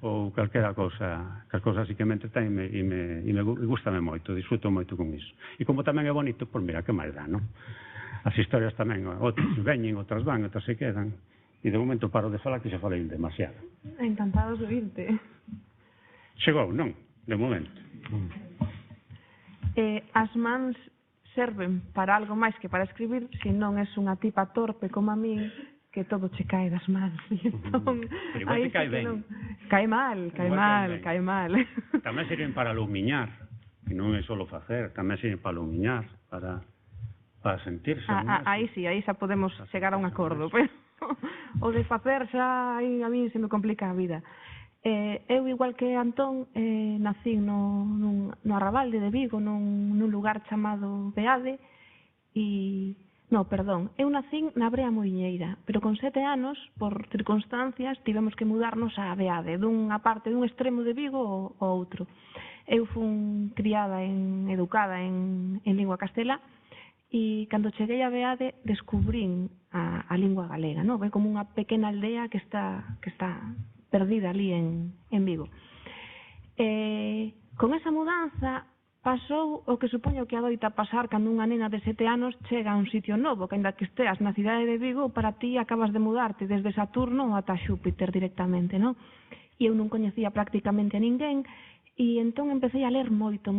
ou calquera cousa, que as cousas así que me entretén e me gustame moito, disfruto moito con iso. E como tamén é bonito, pois mira, que máis dá, non? As historias tamén, outras veñen, outras van, outras se quedan, e de momento paro de falar que xa falei demasiado. Encantados de oírte. Chegou, non? De momento. As mans serven para algo máis que para escribir, se non és unha tipa torpe como a mí, que todo che cae das mans. Entón, pero igual te cae ben. Cae mal. Tamén sirven para alumiñar, e non é só facer, tamén sirven para alumiñar, para sentirse. Aí sí, aí xa podemos chegar a un acordo, pero o de facer xa a mí se me complica a vida. Eu, igual que Antón, nacín no Arrabalde de Vigo, nun lugar chamado Beade, eu nacín na Brea Muiñeira, pero con 7 anos, por circunstancias, tivemos que mudarnos a Beade, dunha parte dun extremo de Vigo ao outro. Eu fun criada educada en lingua castelá, e cando cheguei a Beade descubrín a lingua galega, non? Ve como unha pequena aldea que está perdida ali en Vigo. Con esa mudanza pasou o que supoño que adoita pasar cando unha nena de 7 anos chega a un sitio novo, que ainda que esteas na cidade de Vigo, para ti acabas de mudarte desde Saturno ata Xúpiter directamente, non? E eu non coñecía prácticamente a ninguén, e entón empecé a ler moito.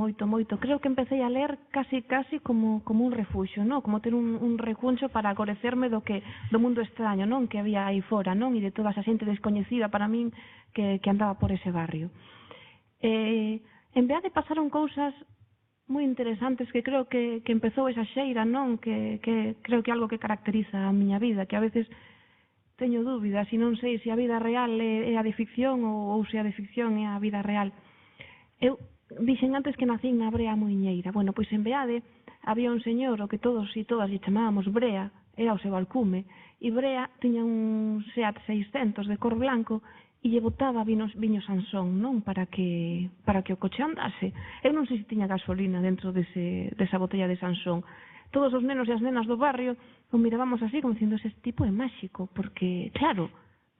Creo que empecé a ler casi como un refuxio, non? Como ter un recuncho para agorecerme do mundo extraño, non? Que había aí fora, non? E de toda esa xente descoñecida para min que andaba por ese barrio. En vez de pasaron cousas moi interesantes que creo que empezou esa xeira, non? Que creo que é algo que caracteriza a miña vida, que a veces teño dúbidas e non sei se a vida real é a de ficción ou se a de ficción é a vida real. Eu dixen antes que nacín na Brea Muiñeira. Bueno, pois en Beade había un señor o que todos e todas lle chamábamos Brea, era o seu alcume, e Brea tiña un Seat 600 de cor blanco e lle botaba viño Sansón, non? Para que o coche andase. Eu non sei se tiña gasolina dentro desa botella de Sansón. Todos os nenos e as nenas do barrio o mirábamos así como dicindo, ese tipo é máxico, porque, claro,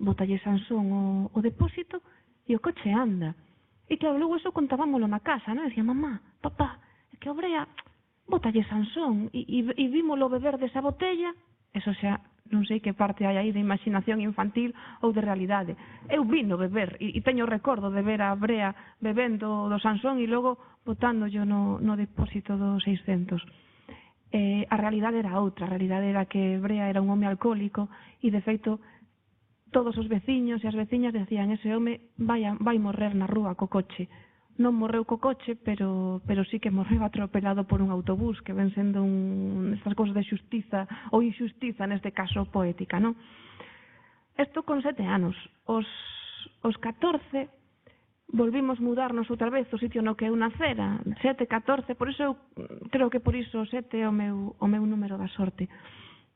botalle Sansón o depósito e o coche anda. E claro, logo eso contábamoslo na casa, non? Decía, mamá, papá, é que o Brea botalle Sansón e vímolo beber desa botella. Eso xa, non sei que parte hai aí de imaginación infantil ou de realidade. Eu vino beber e teño recordo de ver a Brea bebendo do Sansón e logo botándolle no depósito do 600. A realidade era outra, a realidade era que Brea era un home alcohólico e, de feito, todos os veciños e as veciñas decían, ese home vai morrer na rúa co coche. Non morreu co coche, pero sí que morreu atropelado por un autobús, que ven sendo estas cousas de xustiza ou injustiza, neste caso poética, non? Isto con 7 anos. Os 14 volvimos mudarnos outra vez ao sitio no que eu nacera, 7, 14, por iso eu creo que por iso 7 é o meu número da sorte.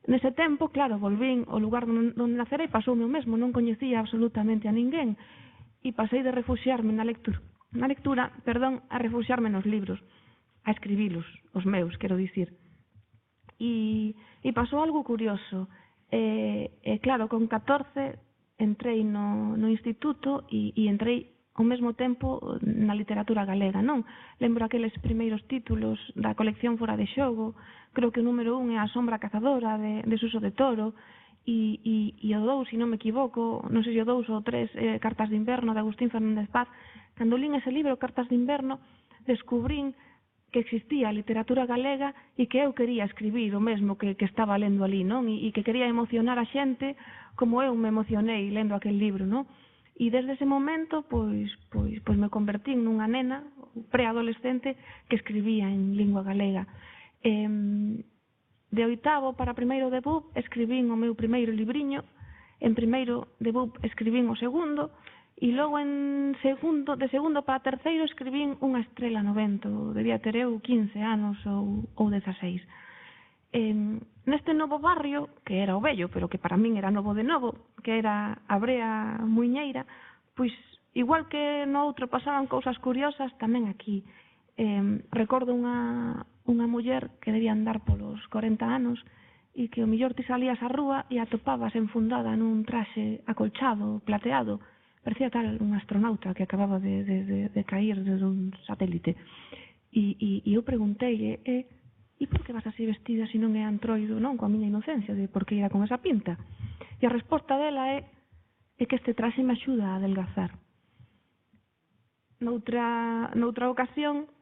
Nese tempo, claro, volvín ao lugar onde nacera e pasoume o mesmo, non coñecía absolutamente a ninguén e pasei de refuxiarme na lectura, a refuxiarme nos libros, a escribilos, os meus, quero dicir. E pasou algo curioso. Claro, con 14 entrei no instituto e entrei ao mesmo tempo na literatura galega, non? Lembro aqueles primeiros títulos da colección Fora de Xogo, creo que o número 1 é A sombra cazadora de Suso de Toro, e o 2, se non me equivoco, non sei se o 2 ou o 3, Cartas de Inverno, de Agustín Fernández Paz. Cando lín ese libro, Cartas de Inverno, descubrín que existía a literatura galega e que eu quería escribir o mesmo que estaba lendo ali, non? E que quería emocionar a xente como eu me emocionei lendo aquel libro, non? E desde ese momento, pois me convertín nunha nena preadolescente que escribía en lingua galega. De oitavo para primeiro de BUP escribín o meu primeiro libriño, en primeiro de BUP escribín o segundo, e logo de segundo para terceiro escribín Unha estrela no vento, debía ter eu 15 anos ou 16. Neste novo barrio, que era o vello, pero que para min era novo de novo, que era a Brea Muiñeira, pois igual que no outro pasaban cousas curiosas, tamén aquí. Recordo unha muller que debía andar polos 40 anos e que o mellor ti salías á rúa e atopabas enfundada nun traxe acolchado, plateado, parecía tal un astronauta que acababa de cair desde un satélite. E eu pregunteille, e por que vas así vestida se non é antroido, non? Coa miña inocencia de por que ira con esa pinta. E a resposta dela é que este traxe me axuda a adelgazar. Noutra ocasión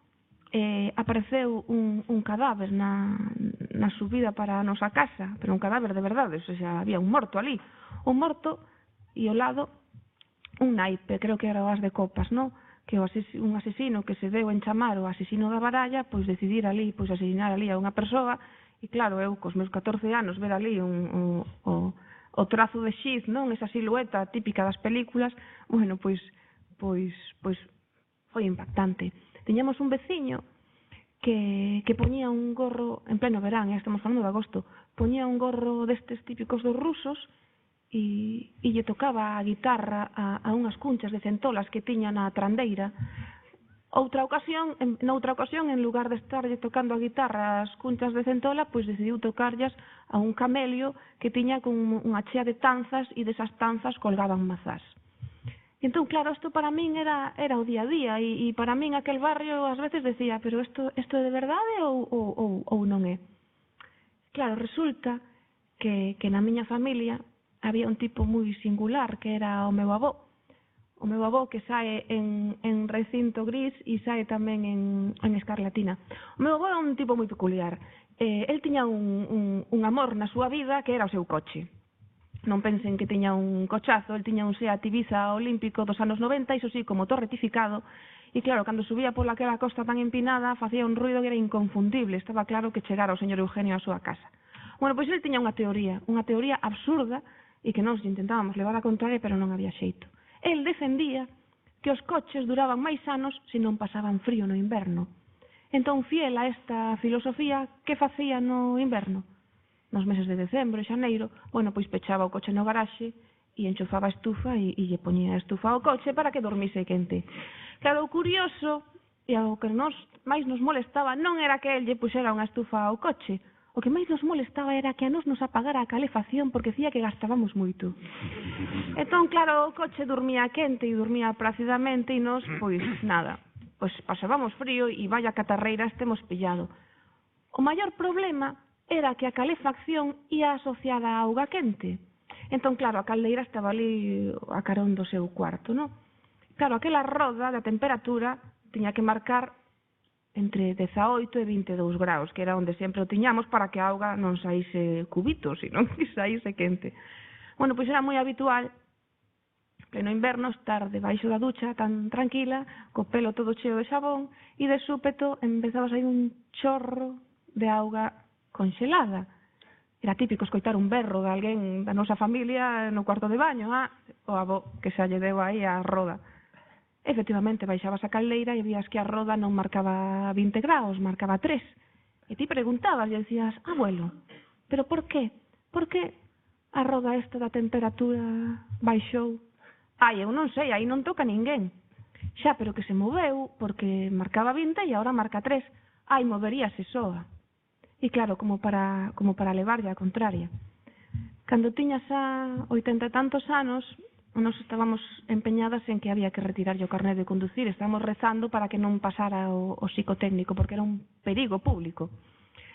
apareceu un cadáver na subida para a nosa casa, pero un cadáver de verdade, o sea, había un morto ali, un morto e ao lado un naipe, creo que era o as de copas, non? Que un asesino que se deu en chamar o asesino da baralla, pois decidir ali, pois asesinar ali a unha persoa, e claro, eu cos meus 14 anos ver ali o trazo de xiz, non? Esa silueta típica das películas, bueno, pois foi impactante. Tiñamos un veciño que poñía un gorro, en pleno verán, estamos falando de agosto, poñía un gorro destes típicos dos rusos, e lle tocaba a guitarra a unhas cunchas de centolas que tiña na trandeira. Noutra ocasión, en lugar de estarlle tocando a guitarra as cunchas de centola, pois decidiu tocarllas a un camelio que tiña con unha chea de tanzas e desas tanzas colgaban mazás. Entón, claro, isto para min era o día a día e para min aquel barrio ás veces decía, pero isto é de verdade ou non é? Claro, resulta que na miña familia había un tipo moi singular que era o meu avó. O meu avó que sae en recinto gris e sae tamén en escarlatina. O meu avó é un tipo moi peculiar. El tiña un amor na súa vida que era o seu coche. Non pensen que tiña un cochazo, el tiña un Seat Ibiza olímpico dos anos 90, iso sí, con motor rectificado, e claro, cando subía pola aquela costa tan empinada, facía un ruido que era inconfundible, estaba claro que chegara o señor Eugenio á súa casa. Bueno, pois el tiña unha teoría absurda, e que nós intentábamos levar a contraria, pero non había xeito. El defendía que os coches duraban máis anos se non pasaban frío no inverno. Entón, fiel a esta filosofía, que facía no inverno? Nos meses de decembro e xaneiro, bueno, pois pechaba o coche no garaxe e enchufaba a estufa e lle poñía a estufa ao coche para que dormise quente. Claro, o curioso e o que máis nos molestaba non era que el lle puxera unha estufa ao coche, o que máis nos molestaba era que a nos apagara a calefacción porque decía que gastábamos moito. Entón, claro, o coche dormía quente e dormía placidamente e nos, pois nada, pois pasábamos frío e vaya catarreiras temos pillado. O maior problema era que a calefacción ia asociada a auga quente. Entón, claro, a caldeira estaba ali a carón do seu cuarto, non? Claro, aquela roda da temperatura tiña que marcar entre 18 e 22 graus, que era onde sempre o tiñamos para que a auga non saíse cubitos, senón que saíse quente. Bueno, pois era moi habitual, pleno inverno, estar debaixo da ducha tan tranquila, co pelo todo cheo de xabón, e de súpeto empezaba a sair un chorro de auga conxelada. Era típico escoitar un berro de alguén da nosa familia no cuarto de baño, o avó que xa lle deu aí a roda. Efectivamente, baixabas a caldeira e vías que a roda non marcaba 20 graus, marcaba 3. E ti preguntabas e decías, abuelo, pero por qué? Por que a roda esta da temperatura baixou? Ai, eu non sei, aí non toca ninguén. Xa, pero que se moveu, porque marcaba 20 e agora marca 3. Ai, moveríase soa. E claro, como para levarlle a contraria. Cando tiñas a 80 e tantos anos, nos estábamos empeñadas en que había que retirarlle o carné de conducir, estábamos rezando para que non pasara o psicotécnico, porque era un perigo público.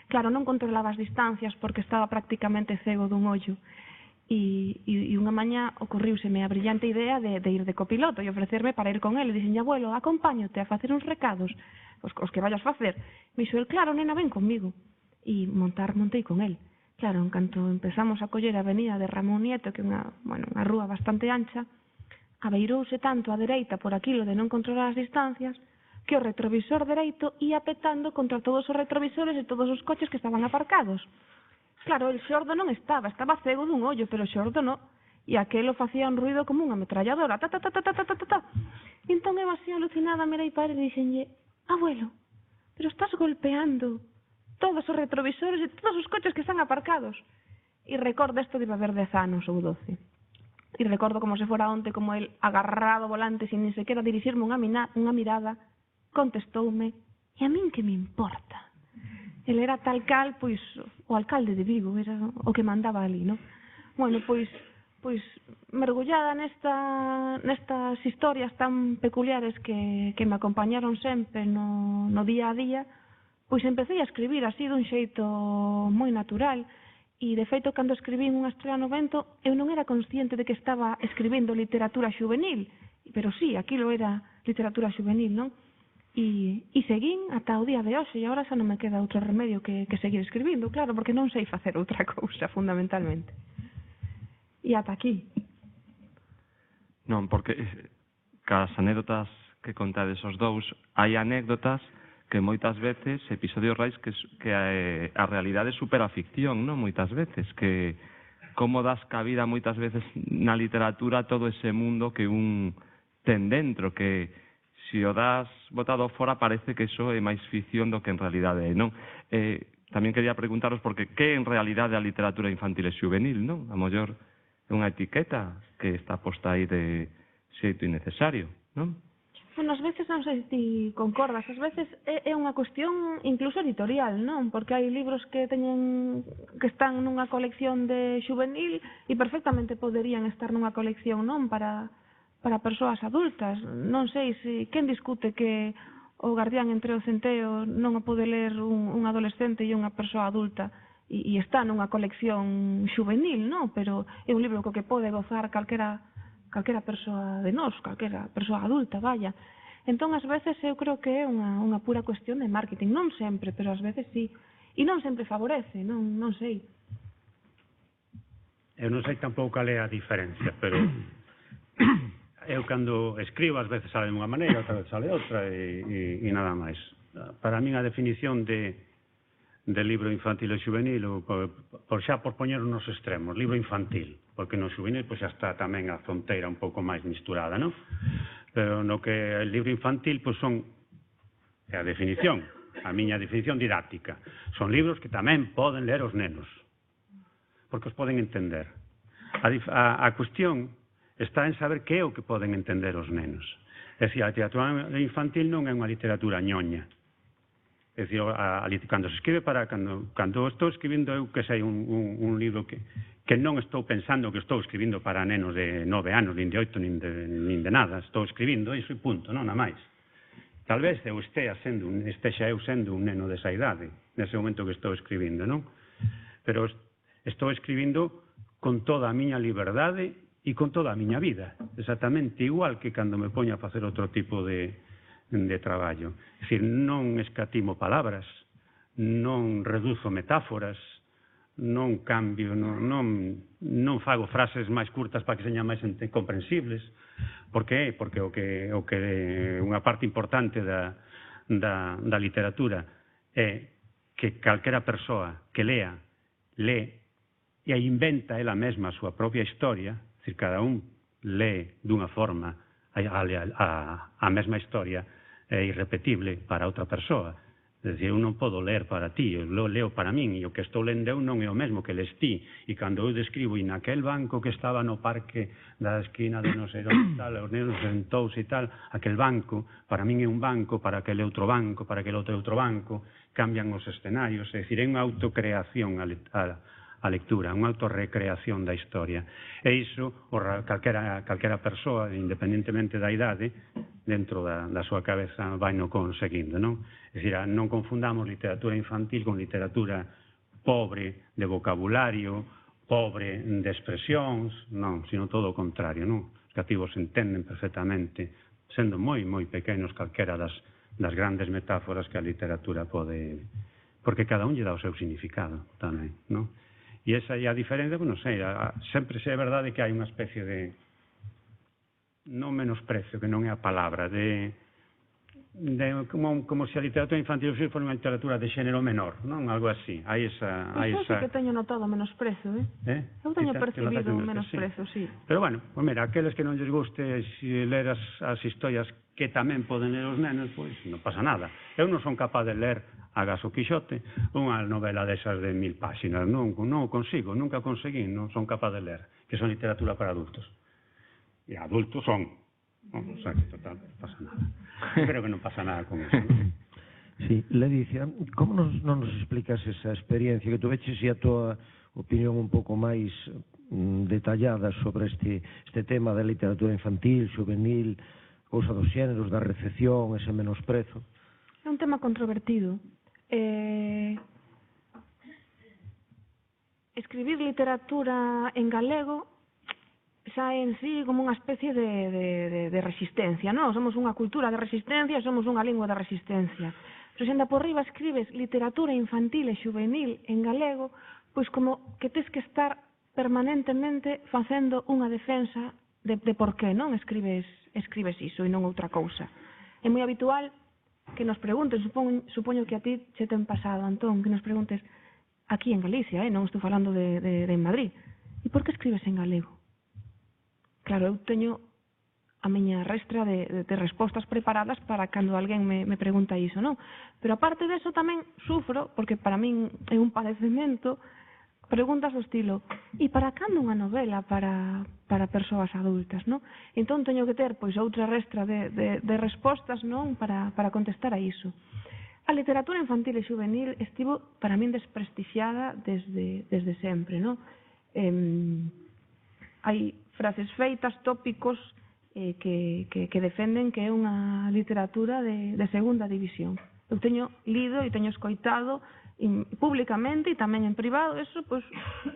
Claro, non controlaba as distancias porque estaba prácticamente cego dun ollo, e unha mañá ocorriuseme a brillante idea de ir de copiloto e ofrecerme para ir con ele. Dixen, abuelo, acompáñote a facer uns recados, os que vayas facer. Me dixo, claro, nena, ven comigo. E montei con el. Claro, en canto empezamos a coller a avenida de Ramón Nieto, que é unha rúa bastante ancha, abeirouse tanto á dereita por aquilo de non controlar as distancias que o retrovisor dereito ia petando contra todos os retrovisores e todos os coches que estaban aparcados. Claro, el xordo non estaba cego dun ollo, pero o xordo non. E aquelo facía un ruido como unha metralladora, ta ta ta ta ta ta ta ta. Entón eu así alucinada mirei para ele e dixenlle: abuelo, pero estás golpeando todos os retrovisores e todos os coches que están aparcados. E recordo isto de haber 10 anos ou 12. E recordo como se fora onte, como el agarrado ao volante sin ni sequera dirixirme unha mirada, contestoume: e a min que me importa? El era tal cal, pois, o alcalde de Vigo, era o que mandaba ali, non? Bueno, pois mergullada nestas historias tan peculiares que me acompañaron sempre no día a día, pois empecé a escribir así dun xeito moi natural. E, de feito, cando escribín Unha estrela no vento, eu non era consciente de que estaba escribindo literatura xuvenil, pero sí, aquilo era literatura xuvenil, non? E seguín ata o día de hoxe, e agora xa non me queda outro remedio que seguir escribindo, claro, porque non sei facer outra cousa, fundamentalmente. E ata aquí. Non, porque cas anécdotas que contades os dous, hai anécdotas que moitas veces, episodios reais que a realidade supera a ficción, non? Moitas veces, que como das cabida moitas veces na literatura todo ese mundo que un ten dentro, que se o das botado fora parece que iso é máis ficción do que en realidade é, non? Tamén quería preguntaros porque que en realidade a literatura infantil e juvenil, non? A mellor é unha etiqueta que está posta aí de xeito innecesario, non? Bueno, ás veces non sei se ti concordas, ás veces é unha cuestión incluso editorial, non? Porque hai libros que están nunha colección de juvenil e perfectamente poderían estar nunha colección, non? Para persoas adultas. Non sei se quen discute que o Guardián entre o centeo non o pode ler un adolescente e unha persoa adulta e está nunha colección juvenil, non? Pero é un libro co que pode gozar calquera persoa de nós, calquera persoa adulta, vaya. Entón, ás veces, eu creo que é unha pura cuestión de marketing. Non sempre, pero ás veces sí. E non sempre favorece, non sei. Eu non sei tampouco cal é a diferencia, pero eu cando escribo ás veces sale de unha maneira, outra vez sale outra e nada máis. Para min a definición de libro infantil e juvenil, por poñer nos extremos, libro infantil, porque no juvenil pois xa está tamén a fronteira un pouco máis misturada, non? Pero no que el libro infantil pois son a definición, a miña definición didáctica, son libros que tamén poden ler os nenos, porque os poden entender. A cuestión está en saber que é o que poden entender os nenos. É dicir, a literatura infantil non é unha literatura ñoña. É dicir, cando se escribe cando estou escribindo eu que sei un libro que non estou pensando que estou escribindo para nenos de 9 anos, nin de 8, nin de nada, estou escribindo iso e punto, non a máis. Tal vez eu estexa eu sendo un neno desa idade, nese momento que estou escribindo, non? Pero estou escribindo con toda a miña liberdade e con toda a miña vida, exactamente igual que cando me poño a facer outro tipo de traballo. É dicir, non escatimo palabras, non reduzo metáforas, non cambio, non fago frases máis curtas para que señan máis comprensibles. Por que? Porque o que unha parte importante da literatura é que calquera persoa que lee e inventa ela mesma a súa propia historia, é dicir, cada un lee dunha forma a mesma historia, é irrepetible para outra persoa. É dicir, eu non podo ler para ti, eu leo para min, e o que estou lendo eu non é o mesmo que les ti. E cando eu describo, e naquel banco que estaba no parque da esquina de non sei onde tal, os nenos sentouse e tal, aquel banco, para min é un banco, para aquel outro banco, para aquel outro banco, cambian os escenarios, é dicir, é unha autocreación a lectura, unha autorrecreación da historia. E iso, calquera persoa, independentemente da idade, dentro da súa cabeza vai no conseguindo, non? É dicir, non confundamos literatura infantil con literatura pobre de vocabulario, pobre de expresións, non, sino todo o contrario, non? Os cativos entenden perfectamente, sendo moi, moi pequenos, calquera das grandes metáforas que a literatura pode... Porque cada un lle dá o seu significado tamén, non? E esa é a diferencia, non sei, sempre é verdade que hai unha especie de non menosprecio, que non é a palabra, como se a literatura infantil fora unha literatura de xénero menor, non? Algo así. Hai esa... Pois eu sí que teño notado menosprezo, Eu teño percibido menosprezo, sí. Pero bueno, pues mira, aqueles que non lles guste ler as historias que tamén poden ler os nenos, pois non pasa nada. Eu non son capaz de ler Agas o Quixote, unha novela desas de 1000 páxinas, non o consigo, nunca conseguí, non son capaz de ler, que son literatura para adultos. E adultos son, o sea, que total, non pasa nada. Creo que non pasa nada con eso, ¿no? Sí, Ledicia, como non nos explicas esa experiencia que tu veches e a tua opinión un pouco máis detallada sobre este tema da literatura infantil, juvenil, cousa dos xéneros, da recepción, ese menosprezo? É un tema controvertido. Escribir literatura en galego xa en sí como unha especie de resistencia, non? Somos unha cultura de resistencia, somos unha lingua de resistencia. Pero se anda por riba escribes literatura infantil e juvenil en galego, pois como que tes que estar permanentemente facendo unha defensa de por que non escribes iso e non outra cousa. É moi habitual que nos pregunten, supoño que a ti che ten pasado, Antón, que nos preguntes aquí en Galicia, non estou falando de Madrid, e por que escribes en galego? Claro, eu teño a miña restra de respostas preparadas para cando alguén me pregunta iso, non? Pero aparte deso tamén sufro, porque para min é un padecemento, preguntas do estilo, e para cando unha novela para persoas adultas, non? Entón teño que ter pois outra restra de respostas, non? Para contestar a iso. A literatura infantil e juvenil estivo para min desprestixiada desde sempre, non? Hai frases feitas, tópicos que defenden que é unha literatura de segunda división. Eu teño lido e teño escoitado públicamente e tamén en privado, eso, pois,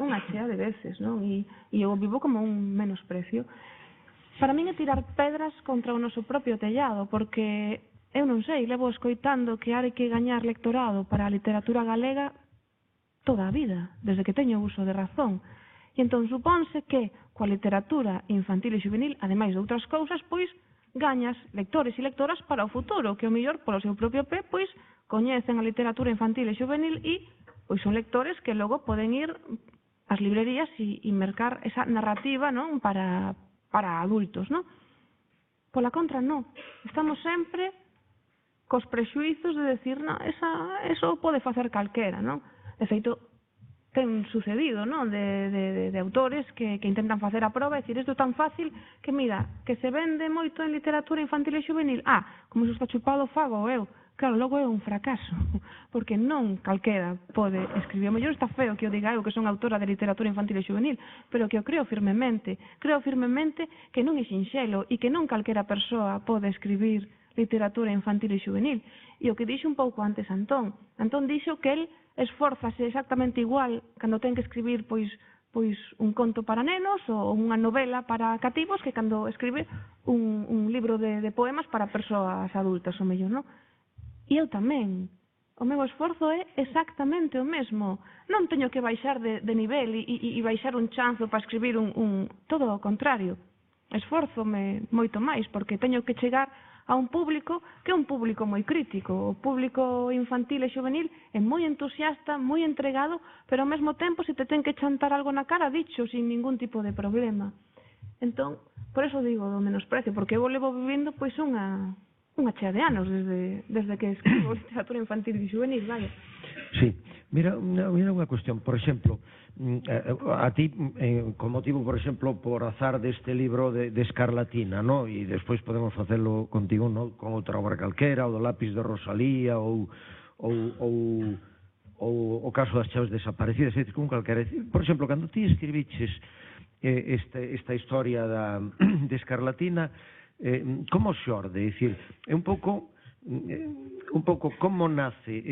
unha chea de veces, non? E eu vivo como un menosprecio. Para min é tirar pedras contra o noso propio tellado, porque eu non sei, levo escoitando que hai que gañar lectorado para a literatura galega toda a vida, desde que teño uso de razón. E entón supónse que coa literatura infantil e juvenil, ademais de outras cousas, pois gañas lectores e lectoras para o futuro, que o mellor polo seu propio pé, pois coñecen a literatura infantil e juvenil e pois son lectores que logo poden ir ás librerías e mercar esa narrativa, non, para adultos, non? Pola contra, non. Estamos sempre cos prexuizos de decir, non, eso pode facer calquera, non? De feito, ten sucedido, non? De autores que intentan facer a proba e dicir, isto é tan fácil que, mira, que se vende moito en literatura infantil e juvenil. Como iso está chupado, fago eu. Claro, logo é un fracaso, porque non calquera pode escribir. O mellor está feo que eu diga eu que son autora de literatura infantil e juvenil, pero que eu creo firmemente que non é sinxelo e que non calquera persoa pode escribir literatura infantil e juvenil. E o que dixo un pouco antes Antón dixo que el esfórzase exactamente igual cando ten que escribir pois un conto para nenos ou unha novela para cativos que cando escribe un libro de poemas para persoas adultas, o mellor, non? E eu tamén. O meu esforzo é exactamente o mesmo. Non teño que baixar de nivel e baixar un chanzo para escribir todo o contrario. Esfórzome moito máis porque teño que chegar a un público que é un público moi crítico. O público infantil e juvenil é moi entusiasta, moi entregado, pero ao mesmo tempo se te ten que chantar algo na cara, dicho, sin ningún tipo de problema. Entón, por eso digo do menosprecio, porque eu levo vivindo pois unha chea de anos desde que escribo literatura infantil e juvenil, vaya. Sí, mira unha cuestión, por exemplo, a ti, con motivo, por exemplo, por azar deste libro de Escarlatina, no? E despois podemos facelo contigo, no? Con outra obra calquera, o do Lápis de Rosalía, ou o caso das chaves desaparecidas, con calquera. Por exemplo, cando ti escribiches esta historia de Escarlatina, como xorde? É dicir, é un pouco como nace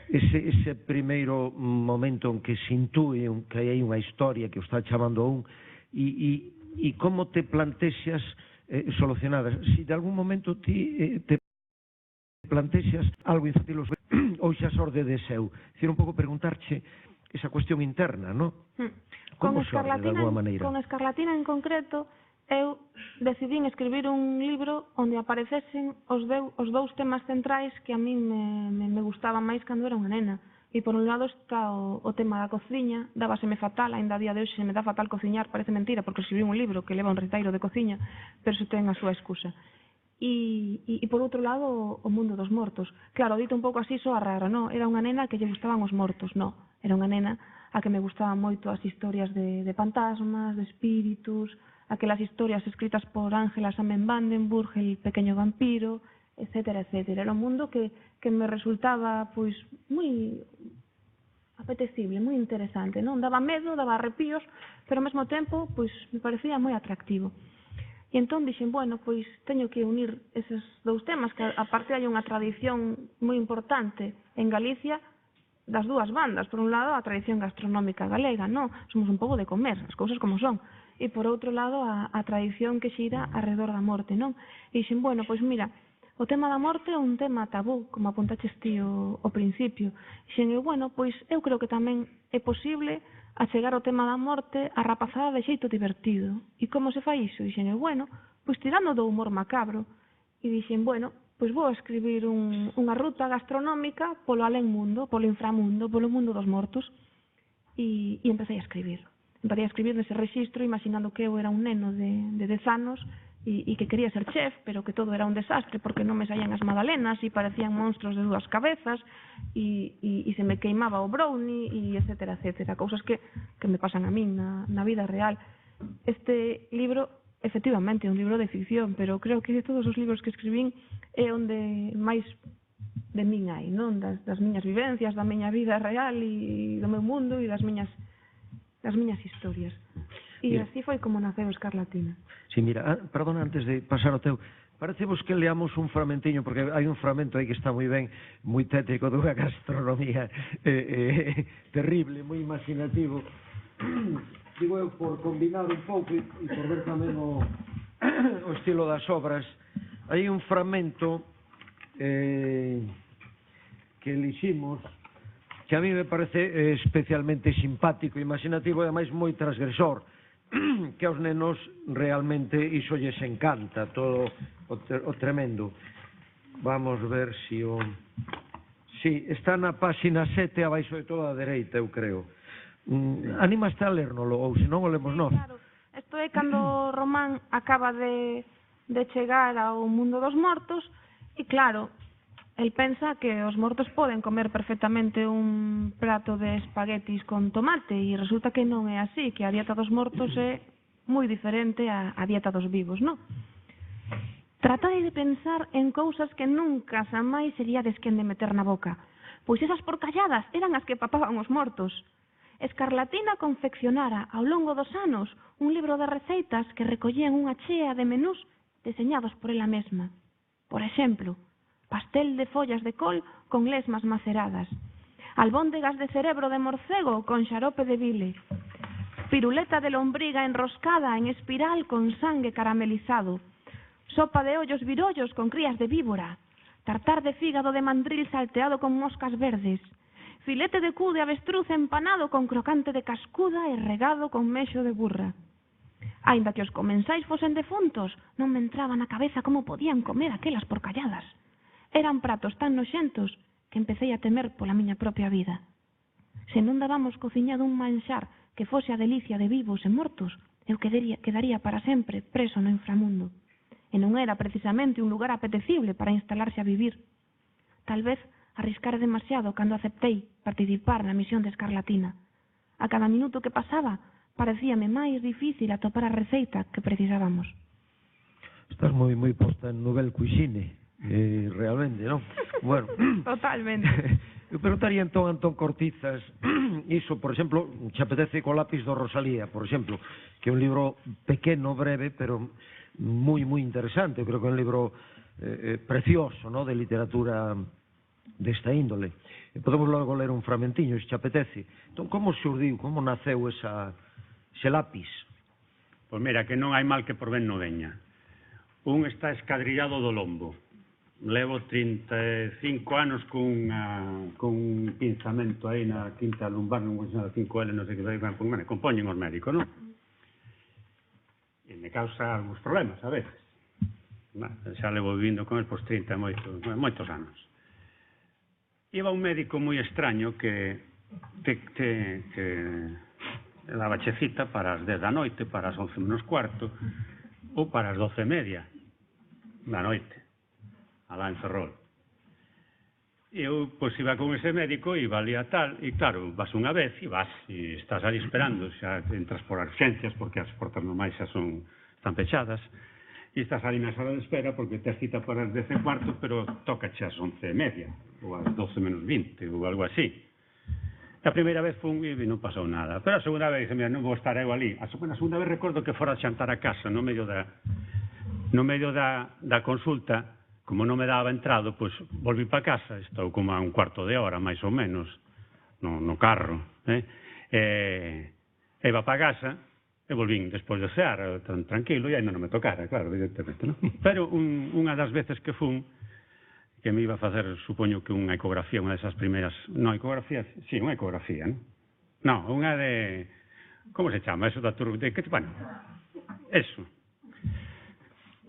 ese primeiro momento en que se intúe que hai unha historia que o está chamando a un e como te plantexas solucionadas. Si de algún momento ti te plantexas algo infantil ou xa xorde de seu. É dicir, un pouco preguntarche esa cuestión interna, non? Como xorde de alguma maneira? Con Escarlatina en concreto, eu decidín escribir un libro onde aparecesen os dous temas centrais que a mí me gustaban máis cando era unha nena. E por un lado está o tema da cociña, dábaseme fatal, ainda a día de hoxe se me dá fatal cociñar, parece mentira, porque escribí un libro que leva un retairo de cociña, pero iso ten a súa excusa. E por outro lado, o mundo dos mortos. Claro, dito un pouco así, soa raro, non? Era unha nena que lle gustaban os mortos, non. Era unha nena a que me gustaban moito as historias de fantasmas, de espíritus, aquelas historias escritas por Ángela Samen Vandenburg, El pequeño vampiro, etcétera, etcétera. Era un mundo que me resultaba, pois, moi apetecible, moi interesante, non? Daba medo, daba arrepíos, pero ao mesmo tempo, pois, me parecía moi atractivo. E entón dixen, bueno, pois teño que unir eses dous temas, que aparte hai unha tradición moi importante en Galicia das dúas bandas. Por un lado, a tradición gastronómica galega, non? Somos un pobo de comer, as cousas como son. E por outro lado, a tradición que xira arredor da morte, non? E dixen, bueno, pois mira, o tema da morte é un tema tabú, como apuntaches ti ao principio. Dixen, bueno, pois eu creo que tamén é posible achegar o tema da morte a rapazada de xeito divertido. E como se fai iso? Dixen, bueno, pois tirando do humor macabro. E dixen, bueno, pois vou escribir unha ruta gastronómica polo alén mundo, polo inframundo, polo mundo dos mortos. E empecé a escribir. Empecé a escribir nese rexistro, imaginando que eu era un neno de 10 anos e que quería ser chef, pero que todo era un desastre porque non me saían as magdalenas e parecían monstros de 2 cabezas e se me queimaba o brownie e etcétera, etcétera, cousas que me pasan a min na vida real. Este libro, efectivamente, é un libro de ficción, pero creo que de todos os libros que escribín é onde máis de min hai, non? Das miñas vivencias, da miña vida real e do meu mundo e das miñas historias. E así foi como naceu Escarlatina. Sí, mira, perdona, antes de pasar ao teu, parecemos que leamos un fragmentiño, porque hai un fragmento aí que está moi ben, moi tétrico, dunha gastronomía terrible, moi imaginativo. Digo eu, por combinar un pouco e por ver tamén o estilo das obras, hai un fragmento que eliximos que a mí me parece especialmente simpático, imaginativo e ademais moi transgresor, que aos nenos realmente iso lles encanta, todo o tremendo. Vamos ver si o... Sí, está na páxina 7, abaixo de toda a dereita, eu creo. Animaste a lérnolo, ou se non o lemos nós? Claro, isto é cando Román acaba de chegar ao mundo dos mortos, e claro, el pensa que os mortos poden comer perfectamente un prato de espaguetis con tomate e resulta que non é así, que a dieta dos mortos é moi diferente á dieta dos vivos, non? Tratade de pensar en cousas que nunca xamais seríades quen de meter na boca, pois esas porcalladas eran as que papaban os mortos. Escarlatina confeccionara ao longo dos anos un libro de receitas que recollían unha chea de menús deseñados por ela mesma. Por exemplo, pastel de follas de col con lesmas maceradas, albóndegas de cerebro de morcego con xarope de vile, piruleta de lombriga enroscada en espiral con sangue caramelizado, sopa de ollos virollos con crías de víbora, tartar de fígado de mandril salteado con moscas verdes, filete de cu de avestruz empanado con crocante de cascuda e regado con mexo de burra. Aínda que os comensais fosen defuntos, non me entraba na cabeza como podían comer aquelas porcalladas. Eran pratos tan noxentos que empecé a temer pola miña propia vida. Se non dábamos cociñado un manxar que fose a delicia de vivos e mortos, eu quedaría para sempre preso no inframundo. E non era precisamente un lugar apetecible para instalarse a vivir. Tal vez arriscara demasiado cando aceptei participar na misión de Escarlatina. A cada minuto que pasaba, parecíame máis difícil atopar a receita que precisábamos. Estás moi posta en Nouvelle Cuisine. Realmente, non? Bueno, totalmente. Eu preguntaría entón a Antón Cortizas iso, por exemplo, che apetece co lápis do Rosalía, por exemplo, que é un libro pequeno, breve, pero moi interesante. Eu creo que é un libro precioso, no? De literatura desta índole. E podemos logo ler un fragmentiño, se che apetece. Entón, como xurdiu, como naceu ese lápis? Pois mira, que non hai mal que por ben non veña. Un está escadrillado do lombo. Levo 35 anos con un pinzamento aí na quinta lumbar, non vou ensinar 5L, non sei que vai, compoñen os médicos, non? e me causa algúns problemas a veces. Xa levo vivindo con el pois 30 moitos anos. Iba un médico moi extraño que daba cita para as 10 da noite, para as 11 menos cuarto ou para as 12:30 da noite, alá en Ferrol. Eu, pois, iba con ese médico, iba ali a tal, e claro, vas unha vez e vas, e estás ali esperando, xa entras por urgencias, porque as portas normais xa están pechadas, e estás ali na sala de espera, porque te cita para as 10:15, pero toca xa as 11:30, ou as 12 menos 20, ou algo así. A primeira vez fun e non pasou nada, pero a segunda vez, mira, non vou estar eu ali. A segunda vez recordo que fora a xantar a casa, no medio da consulta. Como non me daba entrado, pois volví para casa, estou como a un cuarto de hora, máis ou menos, no carro, e iba para casa, e volvín despois de cear, tan tranquilo, e aí non me tocara, claro, evidentemente, non? Pero unha das veces que fun, que me iba a facer, supoño que unha ecografía, unha desas primeiras, non, ecografía, sí, unha ecografía, non? Non, unha de, como se chama, eso da bueno, eso.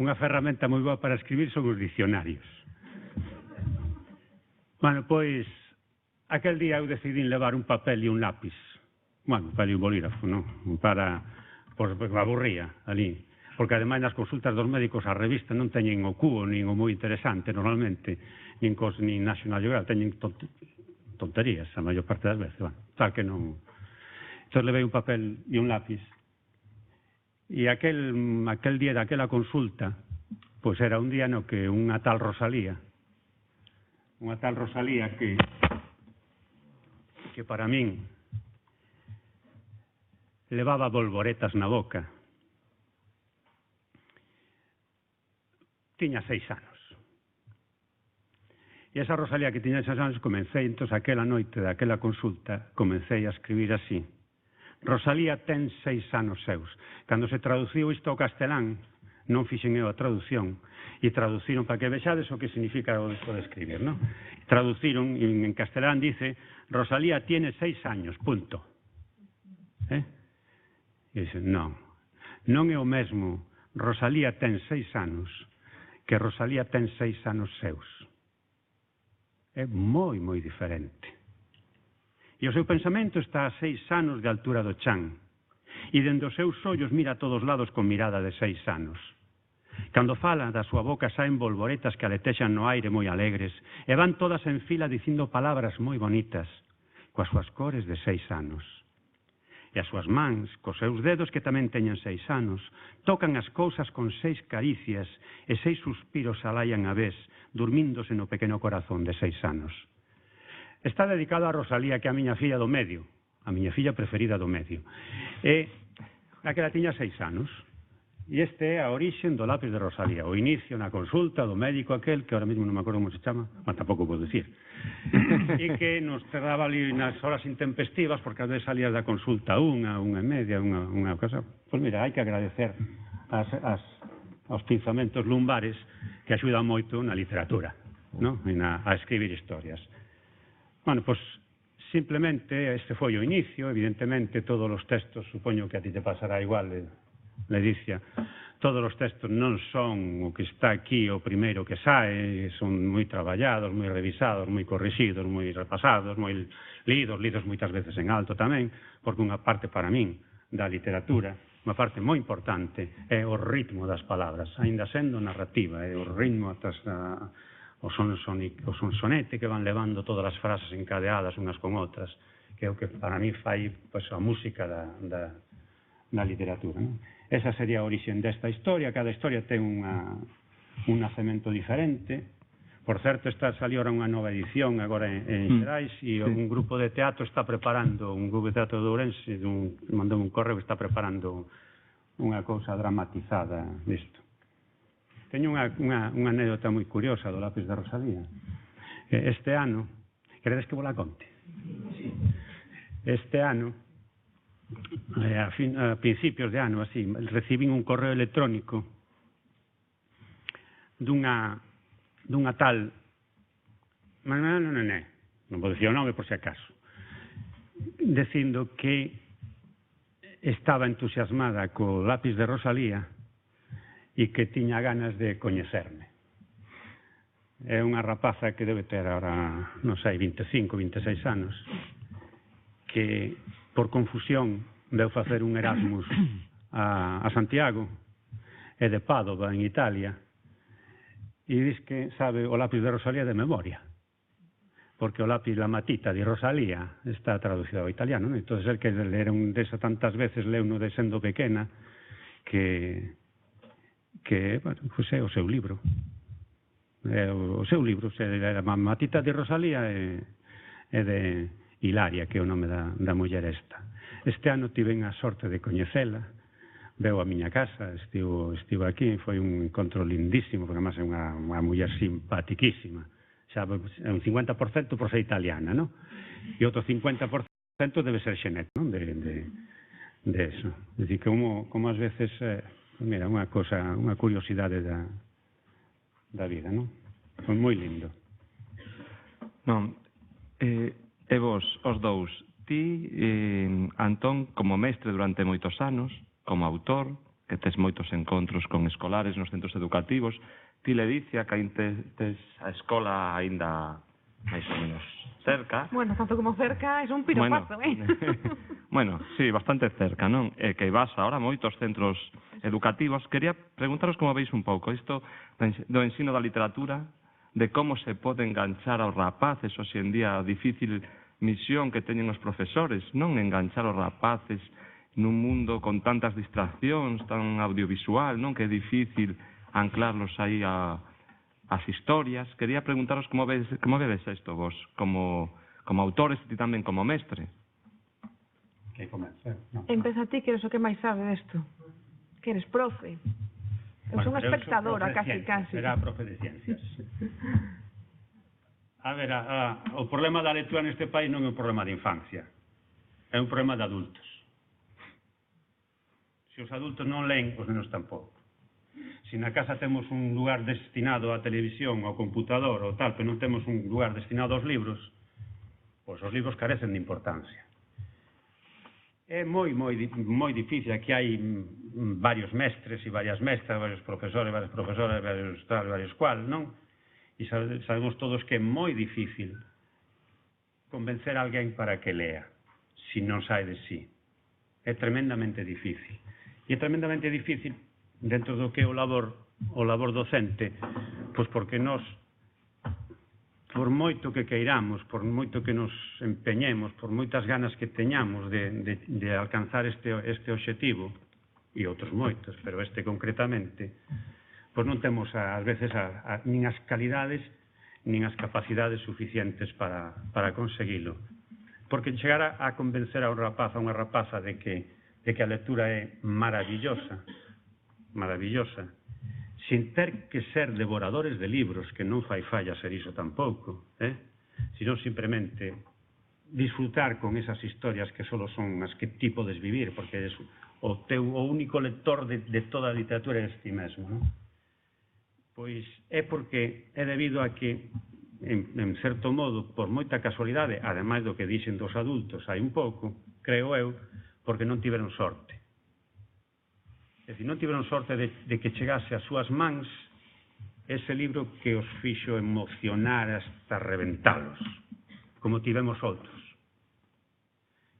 Unha ferramenta moi boa para escribir son os dicionarios. Bueno, pois, aquel día eu decidín levar un papel e un lápis. Bueno, un papel e un bolígrafo, non? Para, pois, me aburría ali. Porque, ademais, nas consultas dos médicos, a revista non teñen o cubo, nin o moi interesante, normalmente, nin National Geographic, teñen tonterías, a maior parte das veces, bueno, tal que non. Entón, levei un papel e un lápis. E aquel día daquela consulta, pois era un día no que unha tal Rosalía que para min levaba bolboretas na boca, tiña 6 anos. E esa Rosalía que tiña 6 anos, comecei, entón, aquela noite daquela consulta, comecei a escribir así: Rosalía ten 6 anos seus. Cando se traduciu isto ao castelán, non fixen eu a traducción, e traduciron para que vexades o que significa o de escribir, non? Traduciron, en castelán dice, Rosalía tiene 6 años, punto. E dicen, non é o mesmo Rosalía ten 6 anos que Rosalía ten 6 anos seus. É moi, moi diferente. E o seu pensamento está a 6 anos de altura do chan. E dende os seus ollos mira a todos lados con mirada de 6 anos. Cando fala, da súa boca saen bolboretas que aletexan no aire moi alegres e van todas en fila dicindo palabras moi bonitas, coas súas cores de 6 anos. E as súas mans, cos seus dedos que tamén teñen 6 anos, tocan as cousas con 6 caricias e 6 suspiros alaian a vez, dormíndose no pequeno corazón de 6 anos. Está dedicado a Rosalía, que é a miña filla do medio, a miña filla preferida do medio. E aquela tiña 6 anos. E este é a orixe do lápis de Rosalía, o inicio na consulta do médico aquel, que ahora mesmo non me acordo como se chama, mas tampouco podo dicir, e que nos cerraba ali nas horas intempestivas, porque a veces salías da consulta unha e media, unha cosa. Pois mira, hai que agradecer aos pinzamentos lumbares que axudan moito na literatura, non? A escribir historias. Bueno, pois, simplemente, este foi o inicio, evidentemente, todos os textos, supoño que a ti te pasará igual, Ledicia, todos os textos non son o que está aquí o primeiro que sae, son moi traballados, moi revisados, moi corrixidos, moi repasados, moi lidos moitas veces en alto tamén, porque unha parte para min da literatura, unha parte moi importante, é o ritmo das palabras, aínda sendo narrativa, é o ritmo o sonsonete que van levando todas as frases encadeadas unhas con outras, que é o que para mí fai a música da literatura. Esa sería a origen desta historia. Cada historia ten un nacemento diferente. Por certo, salió ahora unha nova edición agora en Xerais, e un grupo de teatro está preparando, un grupo de teatro de Ourense, mandou un correo que está preparando unha cousa dramatizada disto. Teño unha anécdota moi curiosa do lápis de Rosalía. Este ano, queredes que vos la conte? Este ano, a principios de ano, así, recibín un correo electrónico dunha tal, non vou dicir o nome por si acaso, dicindo que estaba entusiasmada co lápiz de Rosalía e que tiña ganas de coñecerme. É unha rapaza que debe ter ahora, non sei, 25, 26 anos, que por confusión veu facer un Erasmus a Santiago e de Padova, en Italia, e dis que sabe o lápiz de Rosalía de memoria, porque o lápiz La matita de Rosalía está traducido ao italiano, non? Entón, el que leron desa tantas veces, leu no de sendo pequena, que bueno, pues é o seu libro. O seu libro, a matita de Rosalía é de Hilaria, que é o nome da muller esta. Este ano tiven a sorte de coñecela, veu a miña casa, estivo aquí, foi un encontro lindísimo, porque además é unha muller simpatiquísima, xa é un 50% por ser italiana, non? E outro 50% debe ser xenético, non? De eso. É dicir, que como ás veces, mira, unha curiosidade da vida, non? Foi moi lindo. Non, e vos, os dous, ti, Antón, como mestre durante moitos anos, como autor, que tes moitos encontros con escolares nos centros educativos, ti, Ledicia, que tes a escola aínda máis ou menos cerca. Bueno, tanto como cerca, é un piropazo, Bueno, sí, bastante cerca, non? E que vas ahora a moitos centros educativos. Quería preguntaros como veis un pouco isto do ensino da literatura, de como se pode enganchar aos rapaces, hoxe en día a difícil misión que teñen os profesores, non enganchar aos rapaces nun mundo con tantas distraccións, tan audiovisual, non? Que é difícil anclarlos aí as historias. Quería preguntaros como vedes isto vos, como autores e tamén como mestre. Que comece? No. Empeza ti, que eres o que máis sabe desto. Que eres profe. Eu son unha espectadora, casi. Será profe de ciencias. A ver, o problema da lectura neste país non é un problema de infancia, é un problema de adultos. Se os adultos non leen, os nenos tampouco. Se na casa temos un lugar destinado á televisión, ao computador ou tal, pero non temos un lugar destinado aos libros, pois os libros carecen de importancia. É moi difícil. Aquí hai varios mestres e varias mestras, varios profesores, varios tal, varios cual, non? E sabemos todos que é moi difícil convencer a alguén para que lea, se non sai de sí. É tremendamente difícil. E é tremendamente difícil dentro do que é o labor docente, pois porque nós, por moito que queiramos, por moito que nos empeñemos, por moitas ganas que teñamos de alcanzar este obxectivo, e outros moitos, pero este concretamente, pois non temos ás veces nin as calidades nin as capacidades suficientes para conseguilo. Porque chegar a convencer a un rapaz, a unha rapaza de que a lectura é maravillosa, sin ter que ser devoradores de libros, que non fai falla ser iso tampouco, sino simplemente disfrutar con esas historias que solo son as que ti podes vivir, porque é o único lector de toda a literatura é ti mesmo, non? Pois é porque é debido a que, en certo modo, por moita casualidade, ademais do que dixen dos adultos hai un pouco, creo eu, porque non tiveron sorte. É dicir, non tiveron sorte de que chegase ás súas mans ese libro que os fixo emocionar hasta reventalos, como tivemos outros.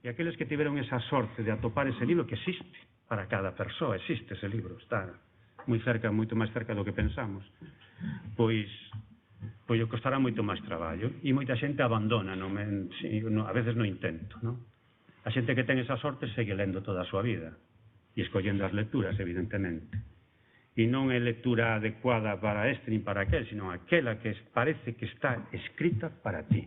E aqueles que tiveron esa sorte de atopar ese libro, que existe para cada persoa, existe ese libro, está moi cerca, moito máis cerca do que pensamos, pois lle costará moito máis traballo, e moita xente abandona, a veces no intento, non? A xente que ten esa sorte segue lendo toda a súa vida, e escollendo as lecturas, evidentemente. E non é lectura adecuada para este nin para aquel, sino aquela que parece que está escrita para ti.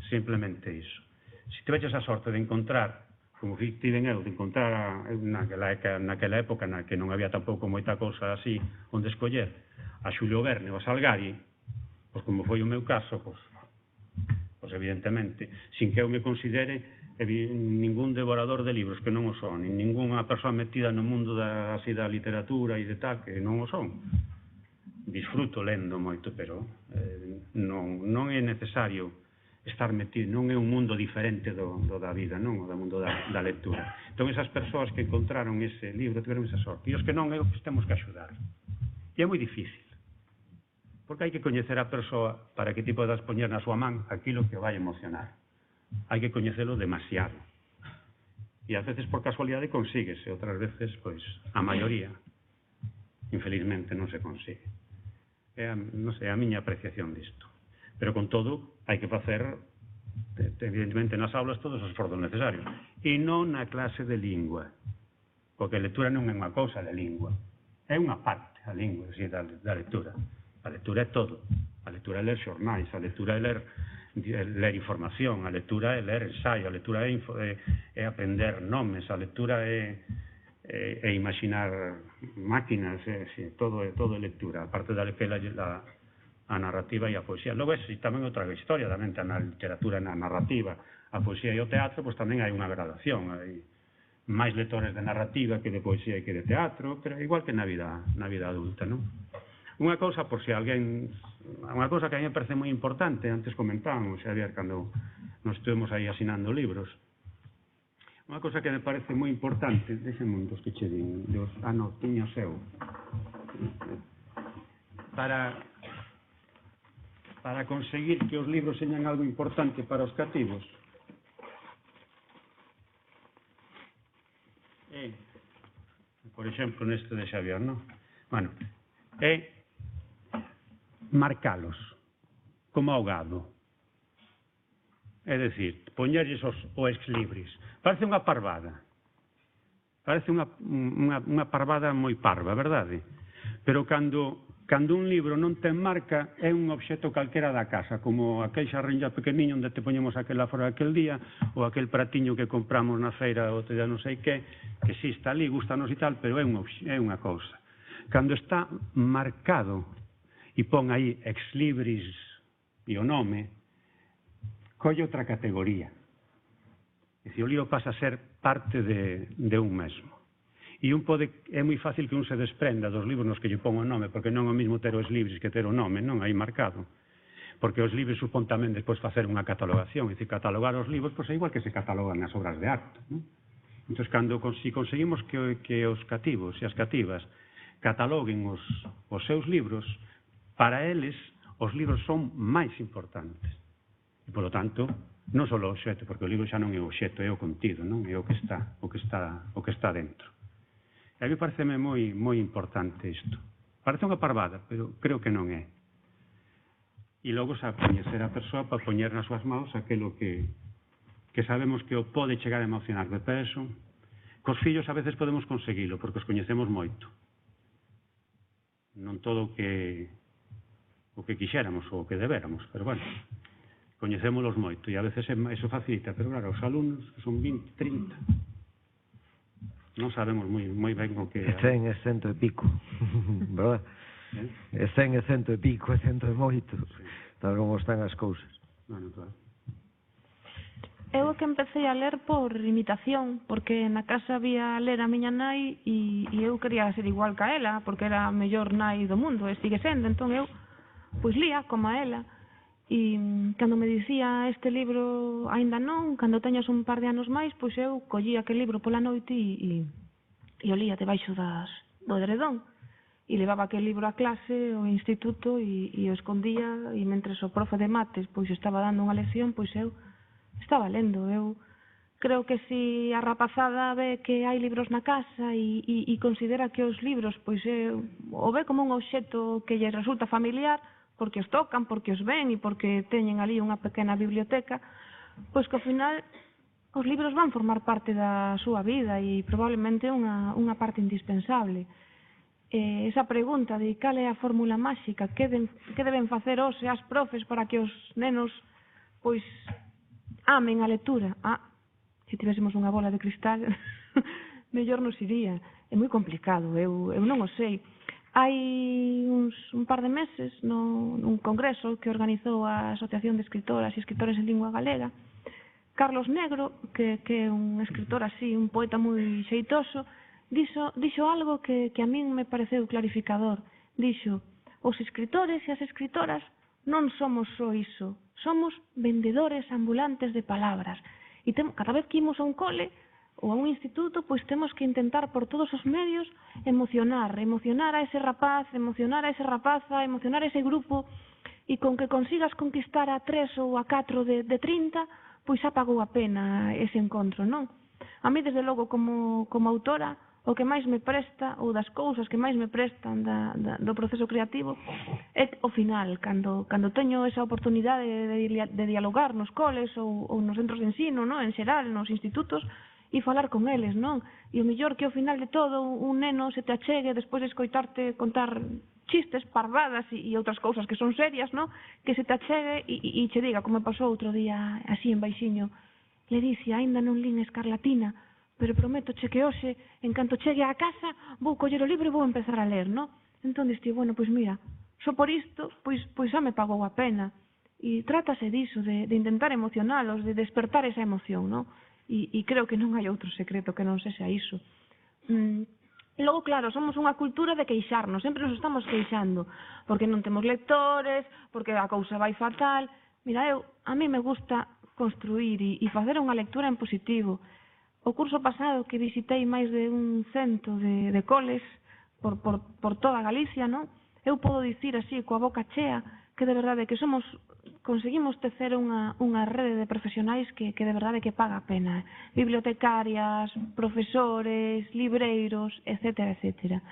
Simplemente iso. Se tiveches a sorte de encontrar, como tiven eu, de encontrar naquela época na que non había tampouco moita cousa así onde escoller, a Xulio Verne ou a Salgari, pois como foi o meu caso, pois evidentemente, sin que eu me considere ningún devorador de libros, que non o son, nin ninguna persoa metida no mundo da literatura e de tal, que non o son. Disfruto lendo moito, pero non é necesario estar metido, non é un mundo diferente do da vida, non? O do mundo da lectura. Entón, esas persoas que encontraron ese libro tiveron esa sorte. E os que non, é o que temos que axudar. E é moi difícil. Porque hai que coñecer a persoa para que ti podas poñer na súa man aquilo que vai emocionar. Hai que coñecelo demasiado. E ás veces por casualidade consíguese, outras veces, pois, a maioría, infelizmente, non se consigue. É, non sei, a miña apreciación disto. Pero, con todo, hai que facer, evidentemente, nas aulas todos os esforzos necesarios. E non na clase de lingua. Porque a lectura non é unha cousa de lingua. É unha parte, a lingua, da lectura. A lectura é todo. A lectura é ler xornais, a lectura é ler información, a lectura é ler ensaio, a lectura é aprender nomes, a lectura é imaginar máquinas, todo é lectura, aparte da a narrativa e a poesía. Logo, é tamén outra historia, tamén na literatura, na narrativa, a poesía e o teatro, pois tamén hai unha gradación, hai máis lectores de narrativa que de poesía e que de teatro, pero igual que na vida adulta, non? Unha cousa, por se alguén... Unha cousa que a mí me parece moi importante, antes comentábamos, Xavier, cando nos estuvemos aí asinando libros. Unha cousa que me parece moi importante, deixenme un dos que che din, no, tiño seu. Para conseguir que os libros señan algo importante para os cativos, por exemplo, neste de Xavier, non? Bueno, é marcalos como ao gado. É dicir, poñerlles o ex libris. Parece unha parvada. Parece unha parvada moi parva, verdade? Pero cando un libro non ten marca, é un obxecto calquera da casa, como aquel xarrinlla pequeniño onde te poñemos aquela fora aquel día, ou aquel pratiño que compramos na feira, ou te non sei que si está ali, gustanos e tal, pero é unha cousa. Cando está marcado e pon aí ex libris e o nome, colle outra categoría. E se o libro pasa a ser parte de un mesmo. E é moi fácil que un se desprenda dos libros nos que lle pon o nome, porque non é o mismo ter os libros que ter o nome, non aí marcado. Porque os libros supón tamén despois facer unha catalogación, e dicir, catalogar os libros, pois é igual que se catalogan as obras de arte, non? Entón, se conseguimos que os cativos e as cativas cataloguen os seus libros, para eles os libros son máis importantes. E, polo tanto, non só o obxecto, porque o libro xa non é o obxecto, é o contido, non? É o que está dentro. E a mí pareceme moi importante isto. Parece unha parvada, pero creo que non é. E logo xa coñecer a persoa para poñer nas súas mãos aquilo que sabemos que o pode chegar a emocionar. De peso, cos fillos a veces podemos conseguilo, porque os coñecemos moito. Non todo o que quixéramos ou o que debéramos, pero bueno, coñecémolos moito e a veces eso facilita, pero claro, os alumnos que son 20, 30 non sabemos moi ben o que... 100 e 100 e pico, verdad? 100 e 100 e pico, e 100 e moito, tal como están as cousas. Bueno, claro. Eu que empecé a ler por imitación, porque na casa había ler a miña nai e eu quería ser igual que a ela, porque era a mellor nai do mundo, e sigue sendo, entón eu pois lía como a ela. E cando me dicía este libro aínda non, cando teñas un par de anos máis, pois eu collía aquel libro pola noite e o lía debaixo do edredón. E levaba aquel libro a clase, ao instituto, e o escondía, e mentres o profe de mates pois estaba dando unha lección, pois eu estaba lendo. Eu creo que se a rapazada ve que hai libros na casa e considera que os libros pois o ve como un obxecto que lle resulta familiar, porque os tocan, porque os ven e porque teñen ali unha pequena biblioteca, pois que ao final os libros van formar parte da súa vida e probablemente unha parte indispensable. Esa pregunta de cal é a fórmula máxica, que deben facer os e as profes para que os nenos pois amen a lectura. Se tivésemos unha bola de cristal, mellor nos iría. É moi complicado, eu non o sei. Hai un par de meses, nun congreso que organizou a Asociación de Escritoras e Escritores en Lingua Galega, Carlos Negro, que é un escritor así, un poeta moi xeitoso, dixo algo que a min me pareceu clarificador. Dixo, os escritores e as escritoras non somos só iso, somos vendedores ambulantes de palabras. E cada vez que imos a un cole ou a un instituto, pois temos que intentar por todos os medios emocionar a ese rapaz, emocionar a esa rapaza, emocionar a ese grupo, e con que consigas conquistar a 3 ou a 4 de 30, pois xa pagou a pena ese encontro, non? A mí, desde logo, como autora, o que máis me presta, ou das cousas que máis me prestan do proceso creativo, é o final, cando teño esa oportunidade de dialogar nos coles ou nos centros de ensino, en xeral, nos institutos, e falar con eles, non? E o mellor que ao final de todo un neno se te achegue despois de escoitarte contar chistes, parvadas e outras cousas que son serias, non? Que se te achegue e che diga, como me pasou outro día así en baixiño: Ledicia, aínda non lín Escarlatina, pero prométoche que hoxe, en canto chegue á casa, vou coller o libro e vou empezar a ler, non? Entón diste, bueno, pois mira, só por isto, pois xa me pagou a pena. E trátase diso, de intentar emocionalos, de despertar esa emoción, non? E creo que non hai outro secreto que non sexa iso. E logo, claro, somos unha cultura de queixarnos, sempre nos estamos queixando, porque non temos lectores, porque a cousa vai fatal. Mira, a mí me gusta construir e facer unha lectura en positivo. O curso pasado que visitei máis de 100 de coles por toda Galicia, non? Eu podo dicir así, coa boca chea, que de verdade que conseguimos tecer unha rede de profesionais que de verdade que paga a pena. Bibliotecarias, profesores, libreiros, etcétera, etcétera.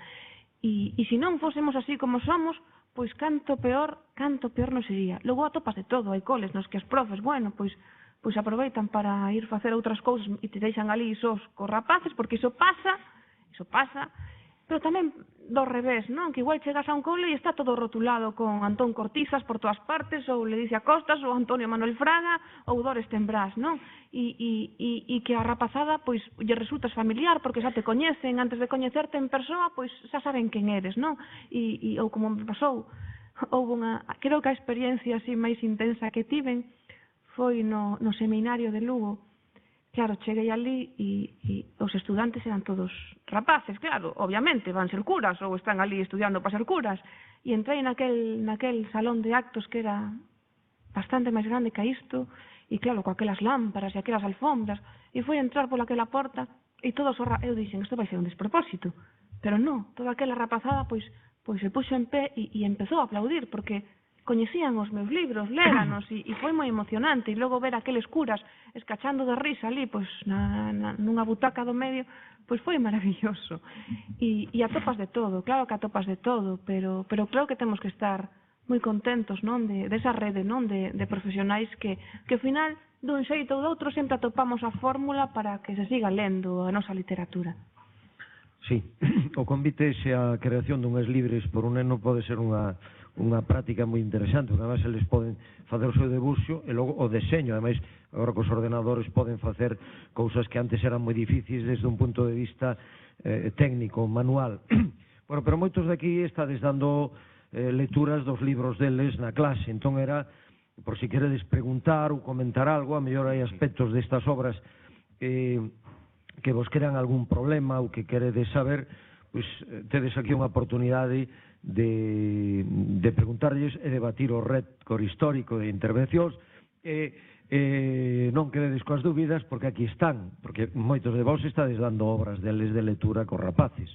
E se non fósemos así como somos, pois canto peor nos iría. Logo atopas de todo, hai coles nos que as profes, bueno, pois aproveitan para ir facer outras cousas e te deixan ali sós cos rapaces, porque iso pasa, pero tamén do revés, non? Que igual chegas a un cole e está todo rotulado con Antón Cortizas por todas partes, ou Ledicia Costas, ou Antonio Manuel Fraga, ou Dores Tembrás, non? E que a rapazada, pois, lle resultas familiar, porque xa te coñecen, antes de coñecerte en persoa, pois, xa saben quen eres, non? Ou como me pasou, creo que a experiencia así máis intensa que tiven foi no seminario de Lugo. Claro, cheguei ali e os estudantes eran todos rapaces, claro, obviamente, van ser curas ou están ali estudiando para ser curas. E entrei naquel salón de actos que era bastante máis grande que isto, e claro, con aquelas lámparas e aquelas alfombras, e foi entrar por aquela porta e todos eu dixen, isto vai ser un despropósito, pero non, toda aquela rapazada pois se puxo en pé e empezou a aplaudir, porque coñecían os meus libros, léranos, e foi moi emocionante. E logo ver aqueles curas escachando de risa ali, pois nunha butaca do medio, pois foi maravilloso. E atopas de todo, claro que atopas de todo, pero creo que temos que estar moi contentos, non, desa rede, non, de profesionais que ao final, dun xeito ou doutro, sempre atopamos a fórmula para que se siga lendo a nosa literatura. Sí, o convite a creación dunhas libres por un neno pode ser unha práctica moi interesante, porque además eles poden facer o seu debuxo e logo o deseño, ademais agora cos ordenadores poden facer cousas que antes eran moi difíciles desde un punto de vista técnico, manual. Bueno, pero moitos de aquí estades dando lecturas dos libros deles na clase, entón era, por si queredes preguntar ou comentar algo, a mellor hai aspectos destas obras que vos crean algún problema ou que queredes saber, pois tedes aquí unha oportunidade de preguntarlles e debatir o récord histórico de intervencións e non quededes coas dúbidas porque aquí están, porque moitos de vós estades dando obras deles de lectura cos rapaces.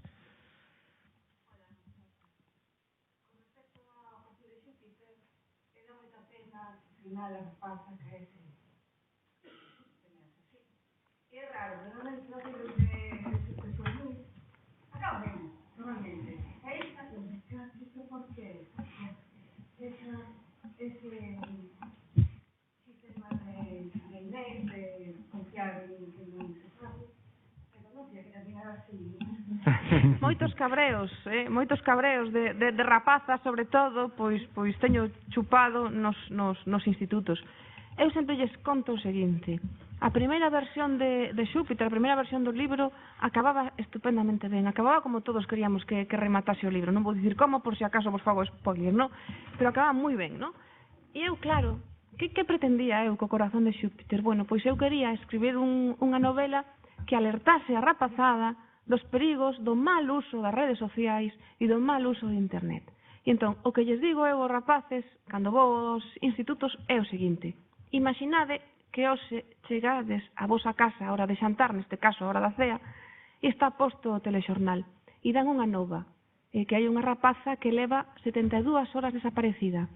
Final as pasa que é raro, pero non es fácil de subir. Acá vemos, normalmente. Esta comunicación, ¿esto por qué? Ese sistema de email, de confiar en que non se sabe, pero non sei que terminar así. Moitos cabreos de rapazas, sobre todo, pois teño chupado nos institutos. Eu sempre lles conto o seguinte: a primeira versión de Xúpiter, a primeira versión do libro, acababa estupendamente ben, acababa como todos queríamos que rematase o libro. Non vou dicir como, por si acaso vos fago spoiler, non? Pero acababa moi ben, non? E eu, claro, que pretendía eu co Corazón de Xúpiter? Bueno, pois eu quería escribir unha novela que alertase a rapazada dos perigos do mal uso das redes sociais e do mal uso de internet. E entón, o que lles digo eu aos rapaces, cando vou aos institutos, é o seguinte: imaginade que hoxe chegades a vosa casa a hora de xantar, neste caso a hora da cea, e está posto o telexornal, e dan unha nova, que hai unha rapaza que leva 72 horas desaparecida.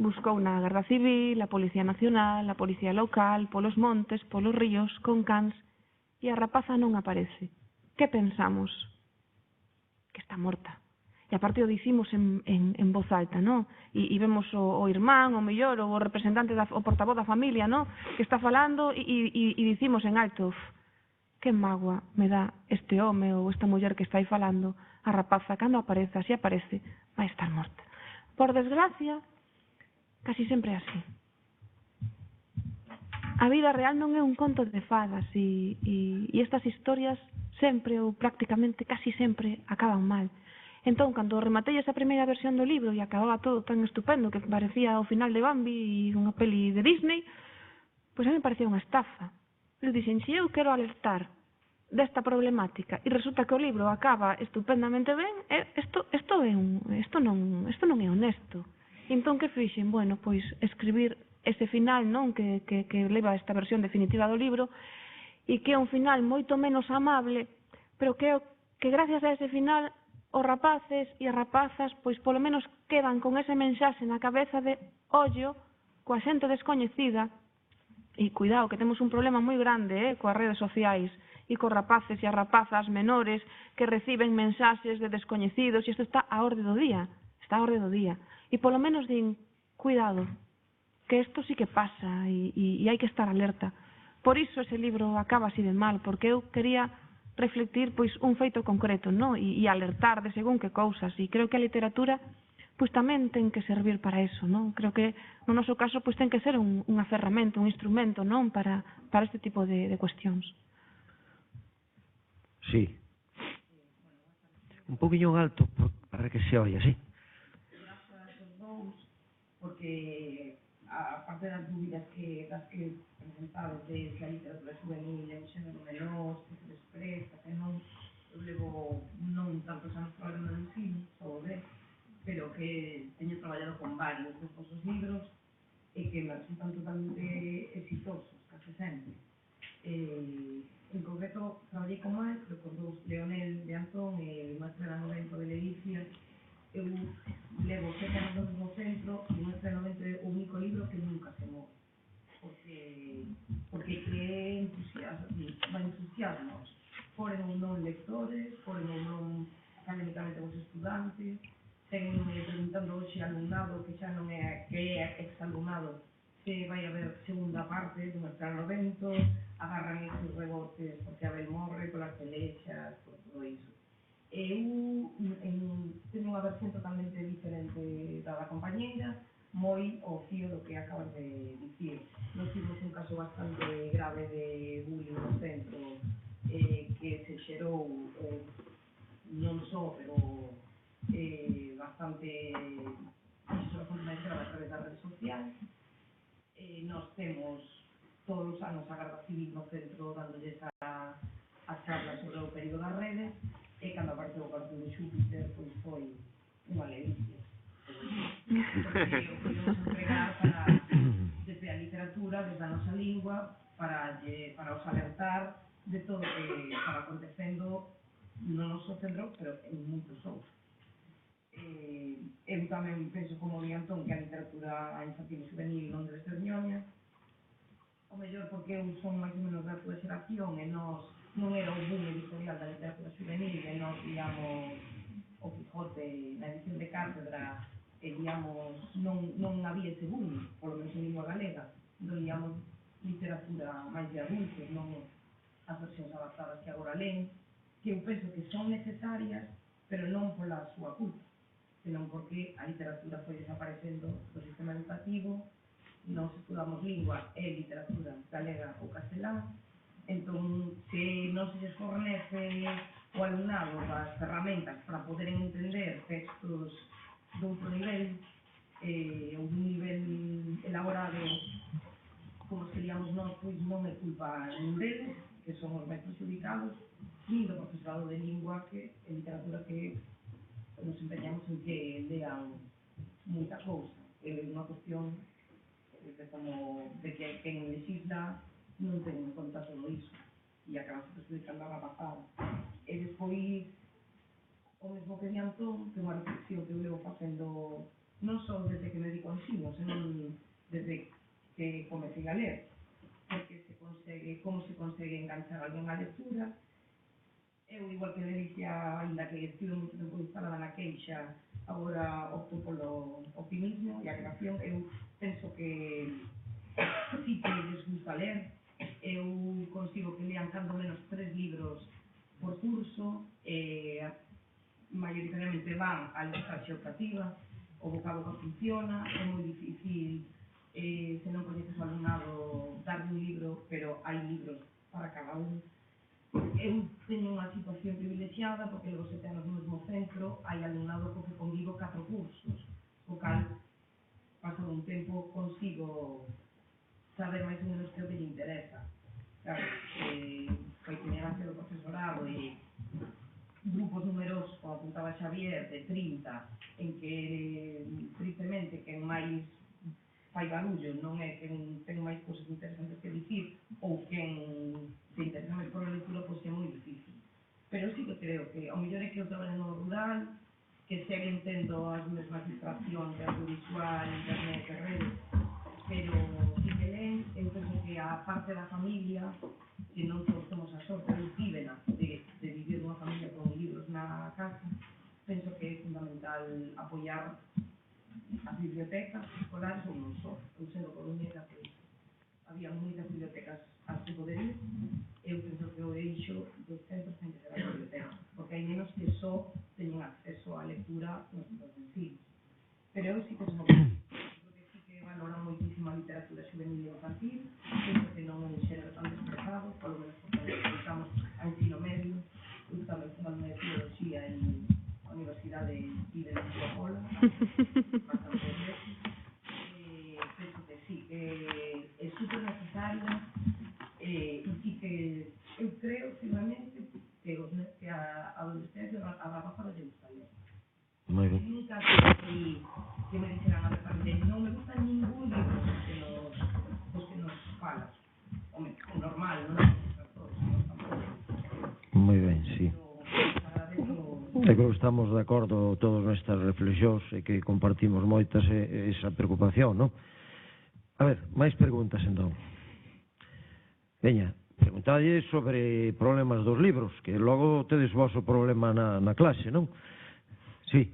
Buscou na Garda Civil, a Policía Nacional, a Policía Local, polos montes, polos ríos, con cans, e a rapaza non aparece. Que pensamos? Que está morta. E aparte o dicimos en voz alta, non? E vemos o irmán, o mellor, o representante, o portavoz da familia, non? Que está falando e dicimos en alto: que mágoa me dá este home ou esta muller que está aí falando. A rapaza, cando apareza, se aparece, vai estar morta. Por desgracia, casi sempre é así. A vida real non é un conto de fadas e estas historias sempre ou prácticamente casi sempre acaban mal. Entón, cando rematei esa primeira versión do libro e acababa todo tan estupendo que parecía o final de Bambi e unha peli de Disney, pois a mí me parecía unha estafa. Eu dixen, se eu quero alertar desta problemática e resulta que o libro acaba estupendamente ben, isto non é honesto. Entón, que fixen? Bueno, pois escribir ese final, non, que leva esta versión definitiva do libro, e que é un final moito menos amable, pero que gracias a ese final os rapaces e as rapazas pois polo menos quedan con ese mensaxe na cabeza de ollo coa xente descoñecida. E cuidado, que temos un problema moi grande coas redes sociais e cos rapaces e as rapazas menores que reciben mensaxes de descoñecidos, e isto está á orde do día, e polo menos din, cuidado, que isto sí que pasa e hai que estar alerta. Por iso ese libro acaba así de mal, porque eu quería reflectir pois un feito concreto, non? E alertar de según que cousas, e creo que a literatura pois tamén ten que servir para eso, non? Creo que no noso caso pois ten que ser unha ferramenta, un instrumento, non? Para este tipo de cuestións. Sí. Un poquinho alto para que se oia, sí. Grazas aos dous, porque a parte das dúbidas que presentades de que a literatura juvenil é un xénero menor, que se despreza, que non, eu levo non tantos anos traballando no ensino, só ver, pero que teño traballado con varios dos vosos libros e que me resultan totalmente exitosos, case sempre. En concreto, traballei con máis, pero con dous, Leonel de Antón e Maestre de Novento de Ledicia. Eu levo 7 anos no centro e Maestre de Novento é o único libro que nunca se move, porque é entusiasmos, foren ou non lectores, foren ou non académicamente os estudantes, ten preguntando hoxe alumnado que xa non é exalumnado se vai haber segunda parte do Maestre de Novento, agarran esos rebotes porque Abel morre, polas pelexas, por todo iso. Eu teño unha versión totalmente diferente da compañeira, moi ao fío do que acabas de dicir. Nos tivemos un caso bastante grave de bullying no centro que se xerou non só, pero bastante máis grave a través das redes sociais. Nós temos todos os anos a Garda Civil no centro dándolles as charlas sobre o período das redes, e cando apareceu o partido de Xúpiter, pois foi unha ledicia. Porque o podemos empregar desde a literatura, desde a nosa lingua, para os alertar de todo o que estaba acontecendo no noso centro, pero en moitos outros. Eu tamén penso como o Antón que a literatura infantil e juvenil non debe ser ñoña, o mellor porque eu son máis ou menos da túa xeración e nós non era o boom editorial da literatura juvenil e nós íamos o Quijote na edición de cátedra e íamos, non había ese boom, polo menos en lingua galega, non íamos literatura máis de adultos, non as versións adaptadas que agora leen, que eu penso que son necesarias, pero non pola súa culpa, senón porque a literatura foi desaparecendo do sistema educativo, nós estudamos lingua e literatura galega ou castelán, entón, se non se fornece o alumnado das ferramentas para poderem entender textos de outro nivel, ou dun nivel elaborado como seríamos nós, pois non é culpa nin deles, que son os máis perjudicados, nin do profesorado de lingua, que é literatura que nos empeñamos en que lean moita cousa. É unha cuestión de como de que quen legisla non ten en conta todo iso e acabas perjudicando a rapazada. E despois, o mesmo que di Antón, que é unha reflexión que eu levo facendo non só desde que me dedico ao ensino, senón desde que comecei a ler, porque como se consegue enganchar alguén á lectura. Eu, igual que Delicia, ainda que estive moito tempo instalada na queixa, agora opto polo optimismo e a creación. Eu penso que sí que les gusta ler. Eu consigo que lean cando menos 3 libros por curso, maioritariamente van á legislación educativa, o boca a boca funciona, é moi difícil, se non coñeces o alumnado, darle un libro, pero hai libros para cada un. Eu teño unha situación privilexiada porque levo 7 anos no mesmo centro, hai alumnado co que convivo 4 cursos, o cal, pasado un tempo, consigo saber máis ou menos que o que lle interesa. Claro, a itinerancia do profesorado e grupos numerosos, como apuntaba Xavier, de 30, en que, tristemente, quen máis fai barullo non é quen ten máis cousas interesantes que dicir ou quen se interesa máis por a lectura, pois é moi difícil. Pero sí que creo que ao mellor é que eu traballo no rural, que seguen tendo as mesmas distraccións de audiovisual, internet e redes, pero sí que leen. Eu penso que a parte da familia, que non todos temos a sorte de vivir nunha familia con libros na casa, penso que é fundamental apoiar as bibliotecas escolares ou non só. Eu sendo coruñesa, pois, había moitas bibliotecas ás que poder ir. Eu penso que o eixo dos centros ten que ser a biblioteca, porque hai menos que só teñen acceso á lectura nos centros de ensino. Pero eu sí que son porque sí que valoran moitísimo a literatura juvenil e infantil, penso que non é un xénero tan desprezado, polo menos porque necesitamos a ensino medio. Eu tamén como alumna de filoloxía en a Universidade de Antiopola, bastante veces. Penso que sí, que é super necesaria, e sí que eu creo firmemente que a adolescencia, a rapazada lle gusta ler. Moi ben. Nunca que me dixeran a ver tamén, non me gusta ningún libro que nos falas. Home, é normal, non é todos, Moi ben, sí. Eu creo que estamos de acordo todos nestas reflexións e que compartimos moitas esa preocupación, non? A ver, máis preguntas entón. Veña, preguntalle sobre problemas dos libros, que logo tedes vos o problema na clase, non? Sí.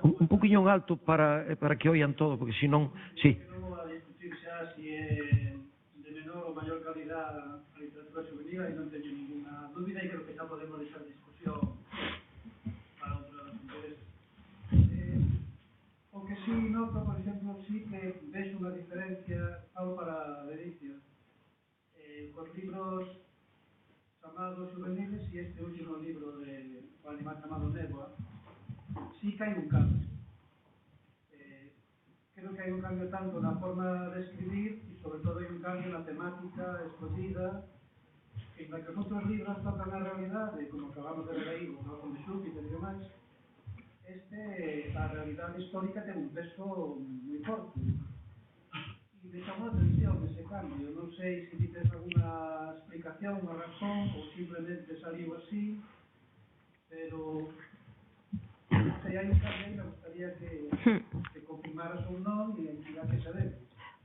Un poquinho en alto para que oian todo, porque senón... Sí. Non vou a discutir xa se é de menor ou maior calidad a literatura juvenil, e non teño ninguna dúbida, e creo que xa podemos deixar discusión para outros intereses. O que sí noto, por exemplo, sí que vexo unha diferencia algo para Delicia. Cos libros chamados juveniles e este último libro de o animal chamado Néboa, sí que hai un cambio. Creo que hai un cambio tanto na forma de escribir e sobre todo hai un cambio na temática escogida, en la que outros libros tocan a realidade, como acabamos de ver aí, o Corazón de Xúpiter e demais. A realidade histórica ten un peso moi forte. E me chamou a atención ese cambio. Non sei se dices alguna explicación, unha razón, ou simplemente saliu así, pero non sei, hai un cambio aí, me gustaría que confirmaras ou non e en que se debe.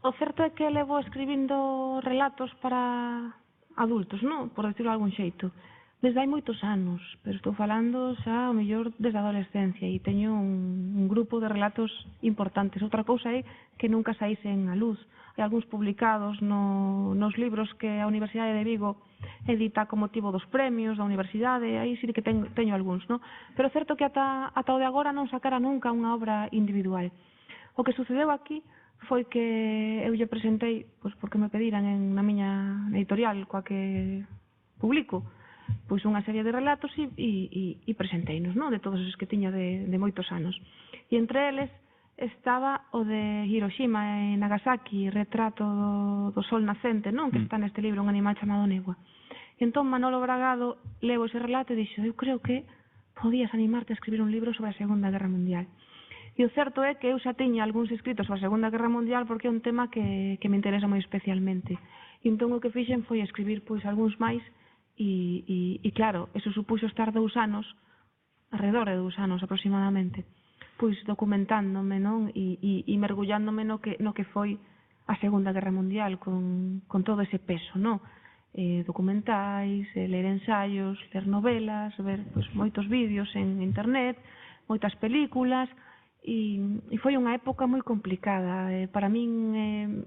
O certo é que levo escribindo relatos para adultos, non? Por decirlo de algún xeito. Desde hai moitos anos, pero estou falando xa, ao mellor, desde a adolescencia, e teño un grupo de relatos importantes. Outra cousa é que nunca saísen a luz. Hai algúns publicados nos libros que a Universidade de Vigo edita con motivo dos premios da universidade, aí sí que teño algúns, non? Pero é certo que ata o de agora non sacara nunca unha obra individual. O que sucedeu aquí foi que eu lle presentei, pois porque me pediran na miña editorial coa que publico, pois unha serie de relatos e presenteinos, non? De todos os que tiña de moitos anos. E entre eles estaba o de Hiroshima e Nagasaki, retrato do sol nacente, non? Que está neste libro, Un animal chamado Néboa. E entón Manolo Bragado leu ese relato e dixo, eu creo que podías animarte a escribir un libro sobre a Segunda Guerra Mundial. E o certo é que eu xa teña algúns escritos sobre a Segunda Guerra Mundial porque é un tema que me interesa moi especialmente. E entón o que fixen foi escribir pois algúns máis e claro, eso supuxo estar 2 anos, alrededor de 2 anos aproximadamente, pois documentándome, non? E mergullándome no que foi a Segunda Guerra Mundial con todo ese peso, non? Documentais, ler ensaios, ler novelas, ver pois, moitos vídeos en internet, moitas películas, e foi unha época moi complicada. Para min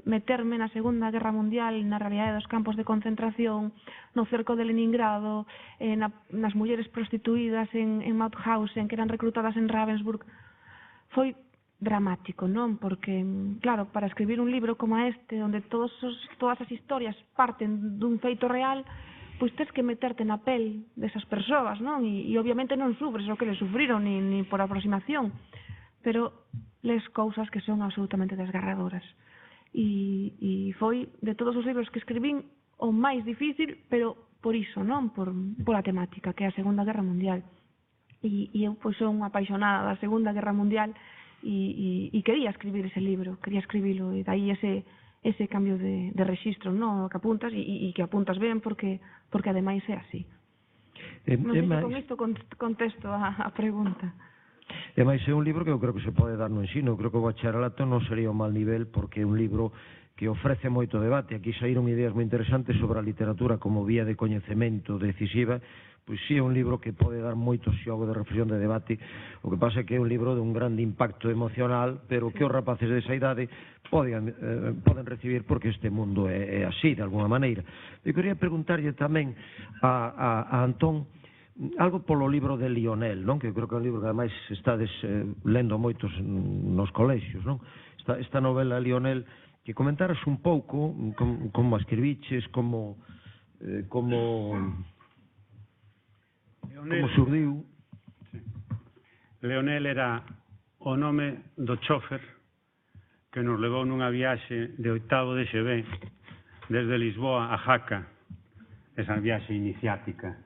meterme na Segunda Guerra Mundial, na realidade dos campos de concentración, no cerco de Leningrado, nas mulleres prostituídas en Mauthausen, que eran reclutadas en Ravensbrück, foi dramático, non? Porque, claro, para escribir un libro como este, onde todas as historias parten dun feito real, pois tes que meterte na pel desas persoas, non? E obviamente non sufres o que le sufriron, ni por aproximación, pero les cousas que son absolutamente desgarradoras. E foi, de todos os libros que escribín, o máis difícil, pero por iso, non? Pola temática, que é a Segunda Guerra Mundial. E eu, pois, son unha apaixonada da Segunda Guerra Mundial e quería escribir ese libro, quería escribilo, e dai ese cambio de rexistro, non? Que apuntas e que apuntas ben porque ademais é así. Non sei se con isto contesto a pregunta. E máis é un libro que eu creo que se pode dar no ensino. Eu creo que o bacharelato non sería o mal nivel porque é un libro que ofrece moito debate. Aquí saíron ideas moi interesantes sobre a literatura como vía de coñecemento decisiva. Pois sí, é un libro que pode dar moito xogo de reflexión, de debate. O que pasa é que é un libro de un grande impacto emocional, pero que os rapaces desa idade poden recibir porque este mundo é así, de alguna maneira. Eu quería preguntarlle tamén a Antón algo polo libro de Lionel, non? Que eu creo que é un libro que ademais estades lendo moitos nos colexios, non? Esta novela Lionel, que comentaras un pouco como a escribiches, como surdiu. Leonel era o nome do chofer que nos levou nunha viaxe de 8º de XB desde Lisboa a Jaca, esa viaxe iniciática.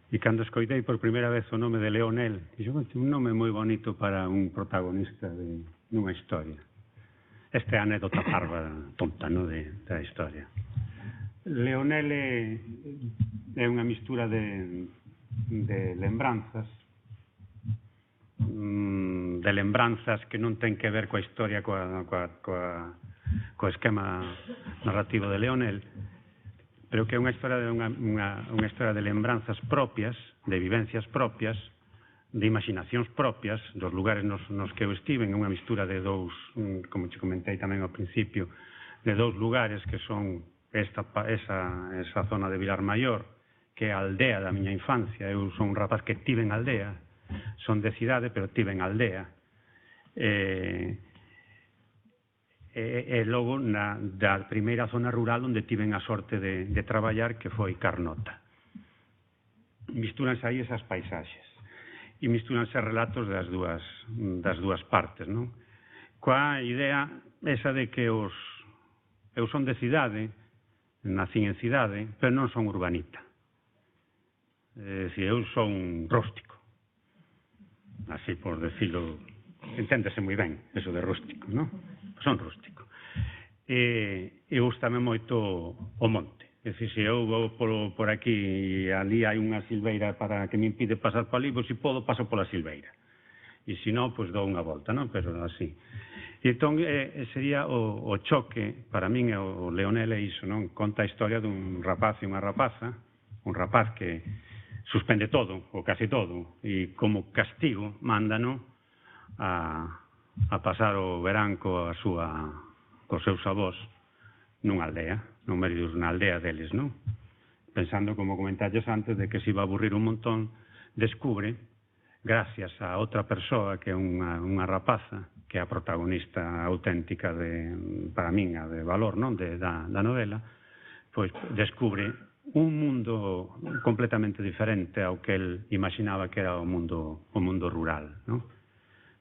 E cando escoitei por primeira vez o nome de Leonel, dixo, un nome moi bonito para un protagonista dunha historia. Esta é a anécdota parva, tonta, non, da historia. Leonel é unha mistura de lembranzas que non ten que ver coa historia, co esquema narrativo de Leonel, pero que é unha historia de lembranzas propias, de vivencias propias, de imaginacións propias, dos lugares nos que eu estiven, unha mistura de dous, como te comentei tamén ao principio, de dous lugares que son esa zona de Vilar Maior, que é a aldea da miña infancia. Eu son un rapaz que tiven aldea, son de cidade, pero tiven aldea. E logo da primeira zona rural onde tiven a sorte de traballar, que foi Carnota. Mistúranse aí esas paisaxes e mistúranse relatos das dúas partes, non? Coa idea esa de que eu son de cidade, nacín en cidade, pero non son urbanita. É dicir, eu son rústico, así por decirlo, enténdese moi ben eso de rústico, non? Son rústico. E gustame moito o monte. É dicir, se eu vou por aquí e ali hai unha silveira para que me impide pasar por ali, pois se podo paso pola silveira. E se non, pois dou unha volta, non? Pero así. E entón sería o choque, para min o Leonel é iso, non? Conta a historia dun rapaz e unha rapaza, un rapaz que suspende todo, ou casi todo, e como castigo mándano a pasar o verán cos seus avós nunha aldea, non medio na aldea deles, non? Pensando, como comentalles antes, de que se iba a aburrir un montón, descubre, gracias a outra persoa que é unha rapaza, que é a protagonista auténtica para min, a de valor, non? Da novela, pois descubre un mundo completamente diferente ao que el imaginaba que era o mundo rural, non?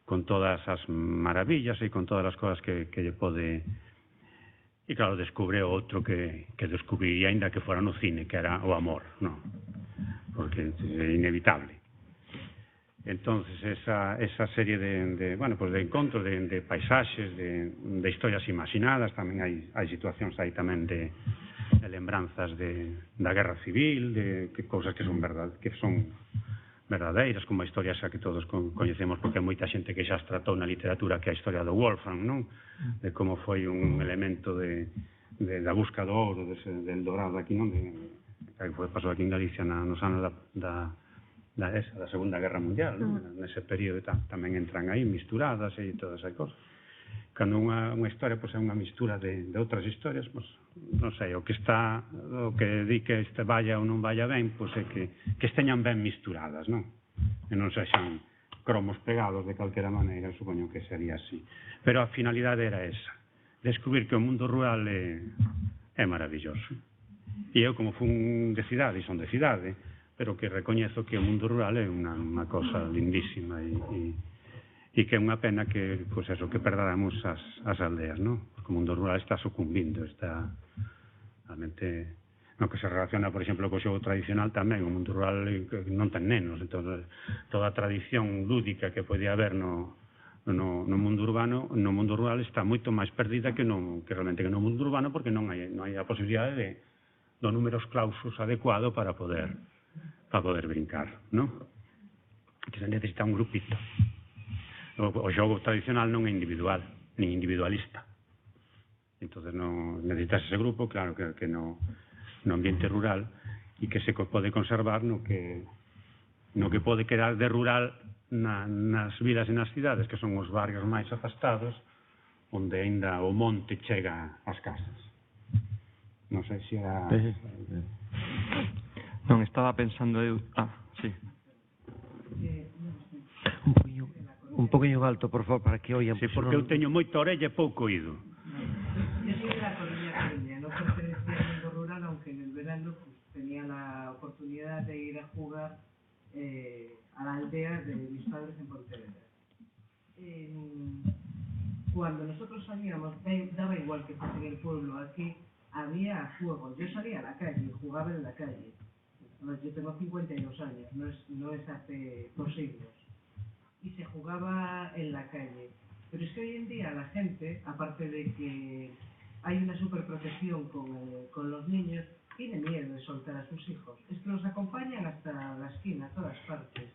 Con todas as maravillas e con todas as cosas que lle pode... E claro, descubre outro que descubriría ainda que fora no cine, que era o amor, non? Porque é inevitable. Entonces, esa serie de encontros, de paisaxes, de historias imaginadas, tamén hai situacións aí tamén de lembranzas da guerra civil, de cousas que son verdadeiras, como a historia esa que todos coñecemos, porque hai moita xente que xa as tratou na literatura, que é a historia do Wolfram, non? De como foi un elemento da busca do ouro, del dorado aquí, non? Que pasou aquí en Galicia nos anos da Segunda Guerra Mundial, nese período tamén entran aí misturadas e todas esas cosas. Cando unha historia é unha mistura de outras historias, non sei, o que di que este vaya ou non vaya ben, é que esteñan ben misturadas, non? E non sexan cromos pegados de calquera maneira, supoño que sería así. Pero a finalidade era esa, descubrir que o mundo rural é maravilloso. E eu, como fun de cidade, e son de cidade, pero que recoñezo que o mundo rural é unha cosa lindísima e que é unha pena que perdáramos as aldeas, non? Porque o mundo rural está sucumbindo, está realmente, no que se relaciona, por exemplo, co xogo tradicional tamén, o mundo rural non ten nenos, entón toda a tradición lúdica que podía haber no mundo urbano, no mundo rural está moito máis perdida que realmente que no mundo urbano, porque non hai a posibilidade do números clausus adecuado para poder brincar, non? Que se necesita un grupito. O xogo tradicional non é individual, nin individualista. Entón, necesitas ese grupo, claro, que no ambiente rural, e que se pode conservar no que pode quedar de rural nas vilas e nas cidades, que son os barrios máis afastados, onde aínda o monte chega ás casas. Non sei se era... Non, estaba pensando eu... sí. Un poquinho alto, por favor, para que oian. Sí, porque eu teño moita orella e pouco oído. Yo soy de la Coruña, no pertenecía al mundo rural, aunque en el verano tenía la oportunidad de ir a jugar a la aldea de mis padres en Pontevedra. Cuando nosotros salíamos, daba igual que fuese en el pueblo, aquí había juegos. Yo salía a la calle, jugaba en la calle. Yo tengo 52 años, no es hace 2 siglos. Y se jugaba en la calle. Pero es que hoy en día la gente, aparte de que hay una superprotección con los niños, tiene miedo de soltar a sus hijos. Es que los acompañan hasta la esquina, a todas partes.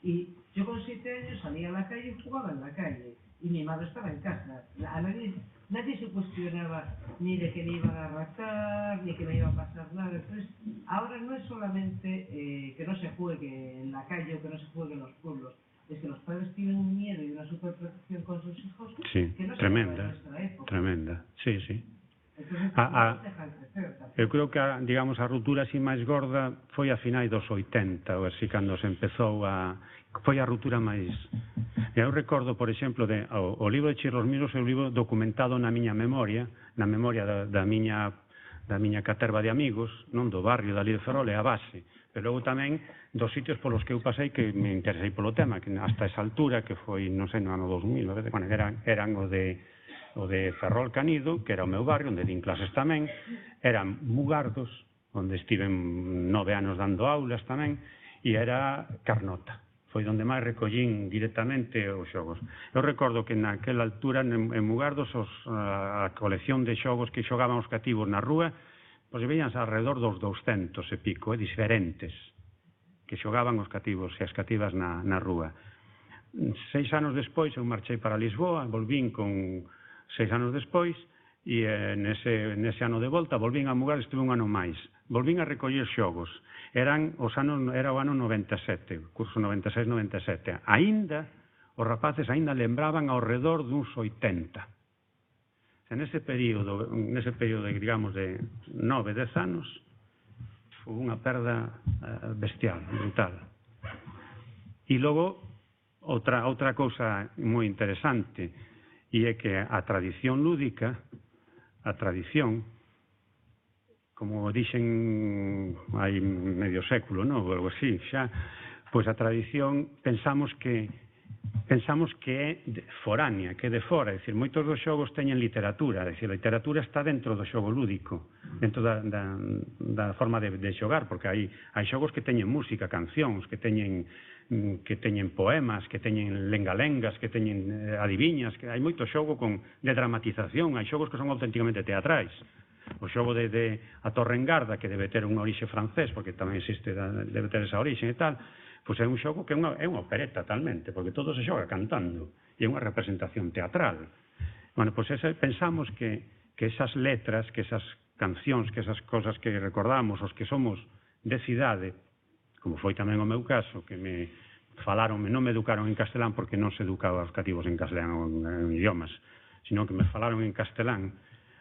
Y yo con 7 años salía a la calle y jugaba en la calle. Y mi madre estaba en casa. Nadie se cuestionaba ni de que me iban a raptar, ni que me iba a pasar nada. Entonces, ahora no es solamente que no se juegue en la calle o que no se juegue en los pueblos. Es que los padres tienen un miedo y una superprotección con sus hijos que no se juega en nuestra época. Tremenda, sí. Entonces, no nos dejan crecer tamén. Eu creo que, digamos, a ruptura así máis gorda foi a finais dos 80, ou así, cando se empezou foi a ruptura máis... Eu recordo, por exemplo, o libro de Chirlos Miros é un libro documentado na miña memoria, na memoria da miña caterva de amigos, non do barrio da Lí de Ferrol, é a base, pero logo tamén dos sitios polos que eu pasei que me interesei polo tema, que hasta esa altura, que foi, non sei, no ano 2000, eran o de Ferrol Canido, que era o meu barrio, onde din clases tamén, eran Mugardos, onde estiven 9 anos dando aulas tamén, e era Carnota. Foi onde máis recollín directamente os xogos. Eu recordo que naquela altura, en Mugardos, a colección de xogos que xogaban os cativos na rúa, pois veíanse alrededor dos 200 e pico, diferentes, que xogaban os cativos e as cativas na rúa. 6 anos despois, eu marchei para Lisboa, volvín con 6 anos despois, e nese ano de volta, volvín a Mugardos, estuve un ano máis. Volvín a recoller xogos. Era o ano 97, curso 96-97. Os rapaces aínda lembraban ao redor duns 80. Nese período, digamos, de 9-10 anos, foi unha perda bestial, brutal. E logo, outra cousa moi interesante, e é que a tradición lúdica, como dixen hai medio século, non? Ou algo así, xa, pois a tradición, pensamos que pensamos que é foránea, que é de fora, é dicir, moitos dos xogos teñen literatura, é dicir, a literatura está dentro do xogo lúdico, dentro da forma de xogar, porque hai xogos que teñen música, cancións, que teñen poemas, que teñen lengalengas, que teñen adiviñas, que hai moito xogo de dramatización, hai xogos que son auténticamente teatrais. O xogo de A Torre Engarda, que debe ter unha orixe francés, porque tamén existe, debe ter esa orixe e tal, pois é un xogo que é unha opereta talmente, porque todo se xoga cantando, e é unha representación teatral. Bueno, pois pensamos que esas letras, que esas cancións, que esas cosas que recordamos, os que somos de cidade, como foi tamén o meu caso, que non me educaron en castelán porque non se educaba aos cativos en castelán ou en idiomas, sino que me falaron en castelán,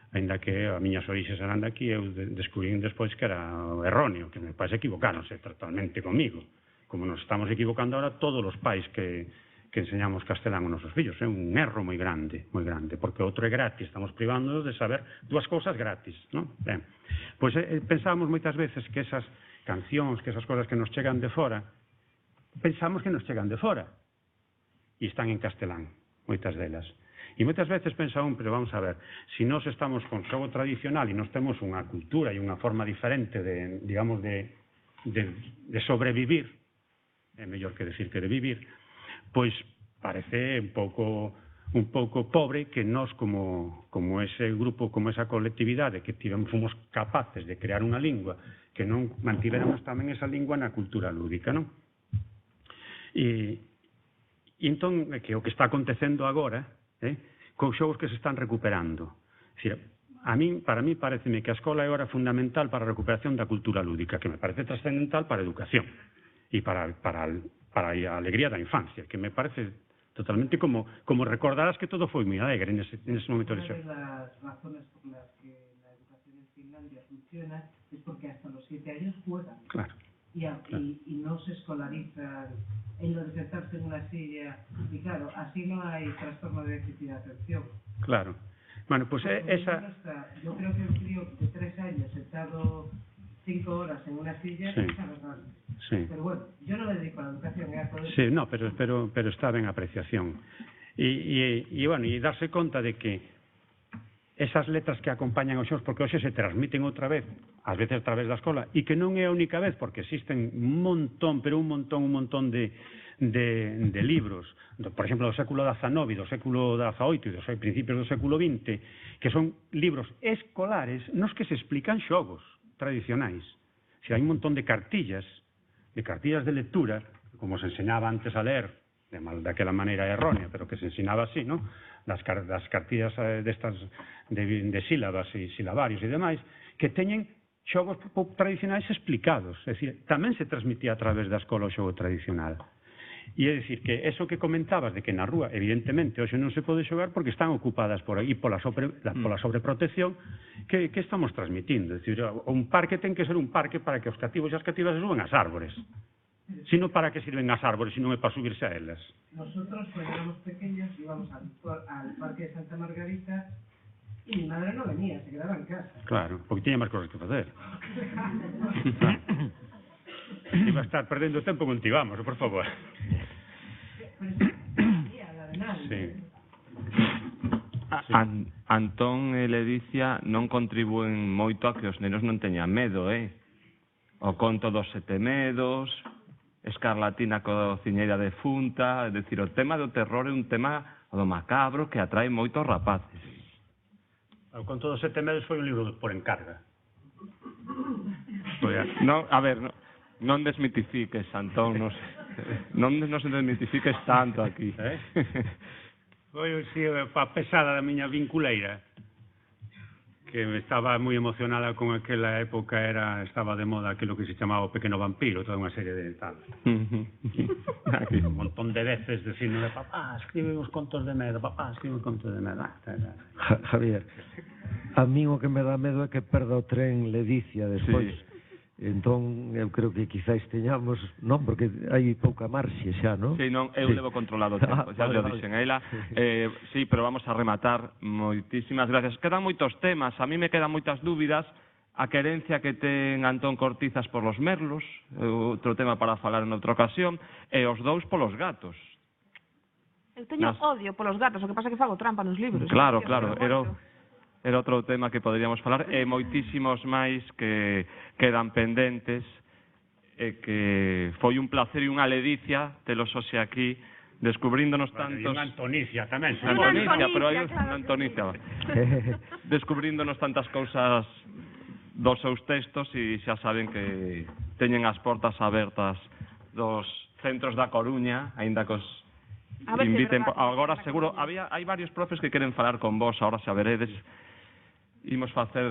ainda que a miñas orixes eran daqui, eu descubrín despois que era erróneo, que meus pais equivocáronse totalmente comigo, como nos estamos equivocando ahora todos os pais que enseñamos castelán aos nosos fillos. É un erro moi grande, porque outro é gratis, estamos privándonos de saber dúas cousas gratis, non? Ben, pois pensábamos moitas veces que esas cancións, que esas cosas que nos chegan de fora, pensamos que nos chegan de fora, e están en castelán, moitas delas. E moitas veces pensa pero vamos a ver, se nós estamos con xogo tradicional e nós temos unha cultura e unha forma diferente de, digamos, de sobrevivir, é mellor que decir que de vivir, pois parece un pouco pobre que nós como ese grupo, como esa colectividade que fomos capaces de crear unha lingua, que non mantiveramos tamén esa lingua na cultura lúdica, non? E entón, que o que está acontecendo agora, con xogos que se están recuperando. Para mí pareceme que a escola é hora fundamental para a recuperación da cultura lúdica, que me parece trascendental para a educación e para a alegría da infancia, que me parece totalmente como recordarás que todo foi moi alegre nese momento de xogo. Una de las razones por las que la educación en Finlandia funciona es porque hasta los 7 años juegan. Claro. Y no se escolarizan en lo de sentarse en una silla, y claro, así no hay trastorno de déficit de atención. Claro. Bueno, pues esa... Yo creo que un crío de 3 años sentado 5 horas en una silla, sí. Está normal. Sí. Pero bueno, yo no me dedico a la educación, a todo eso. Sí, no, pero está ben a apreciación. E bueno, e darse conta de que esas letras que acompañan os xogos, porque hoxe se transmiten outra vez, ás veces a través da escola, e que non é a única vez, porque existen un montón de libros, por exemplo, do século XIX, do século XVIII e dos principios do século XX, que son libros escolares nos que se explican xogos tradicionais. Se hai un montón de cartillas de lectura, como se enseñaba antes a leer, daquela maneira errónea, pero que se ensinaba así, ¿no? Das cartillas destas de sílabas e silabarios e demais, que teñen xogos tradicionais explicados, é dicir, tamén se transmitía a través da escola o xogo tradicional. E é dicir, que eso que comentabas de que na rúa, evidentemente, hoxe non se pode xogar porque están ocupadas por aí pola sobreprotección que estamos transmitindo. É dicir, un parque ten que ser un parque para que os cativos e as cativas se suben ás árbores. Sino para que sirven as árbores, sino é para subirse a elas. Nosotros, cuando éramos pequeños, íbamos al parque de Santa Margarita y mi madre no venía, se quedaba en casa. Claro, porque tiña máis cosas que facer. Iba a estar perdendo tempo contigo, vamos, por favor. Sí. Antón e Ledicia non contribúen moito a que os nenos non teñan medo, O conto dos 7 medos, Escarlatina cociñeira defunta, é dicir, o tema do terror é un tema do macabro que atrae moitos rapaces. O conto dos 7 medos foi un libro por encarga. Non, a ver, non desmitifiques, Antón, non nos desmitifiques tanto aquí. Foi a pesada da miña vinculeira, que estaba moi emocionada con aquela época, estaba de moda aquilo que se chamaba o pequeno vampiro, toda unha serie de tal. Un montón de veces dicindo de papá, escribe uns contos de medo, papá, escribe uns contos de medo. Javier, a mí o que me dá medo é que perda o tren Ledicia despois. Sí. Entón, eu creo que quizáis teñamos, non, porque hai pouca marxe xa, non? Sí, non, eu levo controlado o tempo, xa lo dixen a ela. Sí, pero vamos a rematar. Moitísimas gracias. Quedan moitos temas, a mí me quedan moitas dúbidas. A querencia que ten Antón Cortizas por los merlos, outro tema para falar en outra ocasión, e os dous polos gatos. Eu teño odio polos gatos, o que pasa é que fago trampa nos libros. Claro, era outro tema que poderíamos falar, e moitísimos máis que quedan pendentes, e que foi un placer e unha ledicia telos hoxe aquí, descubríndonos tantos... E unha antonicia tamén. Unha antonicia, pero hai unha antonicia. Descubríndonos tantas cousas dos seus textos, e xa saben que teñen as portas abertas dos centros da Coruña, aínda que os inviten... Agora, seguro, hai varios profes que queren falar con vos, agora xa veredes. Imos facer,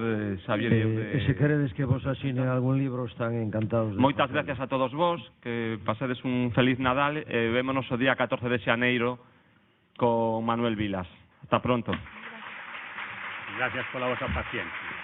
Xavier e eu E se queredes que vos asine algún libro, están encantados de Moitas gracias a todos vos, que pasedes un feliz Nadal, e vémonos o día 14 de xaneiro con Manuel Vilas. Hasta pronto. Gracias pola vosa paciencia.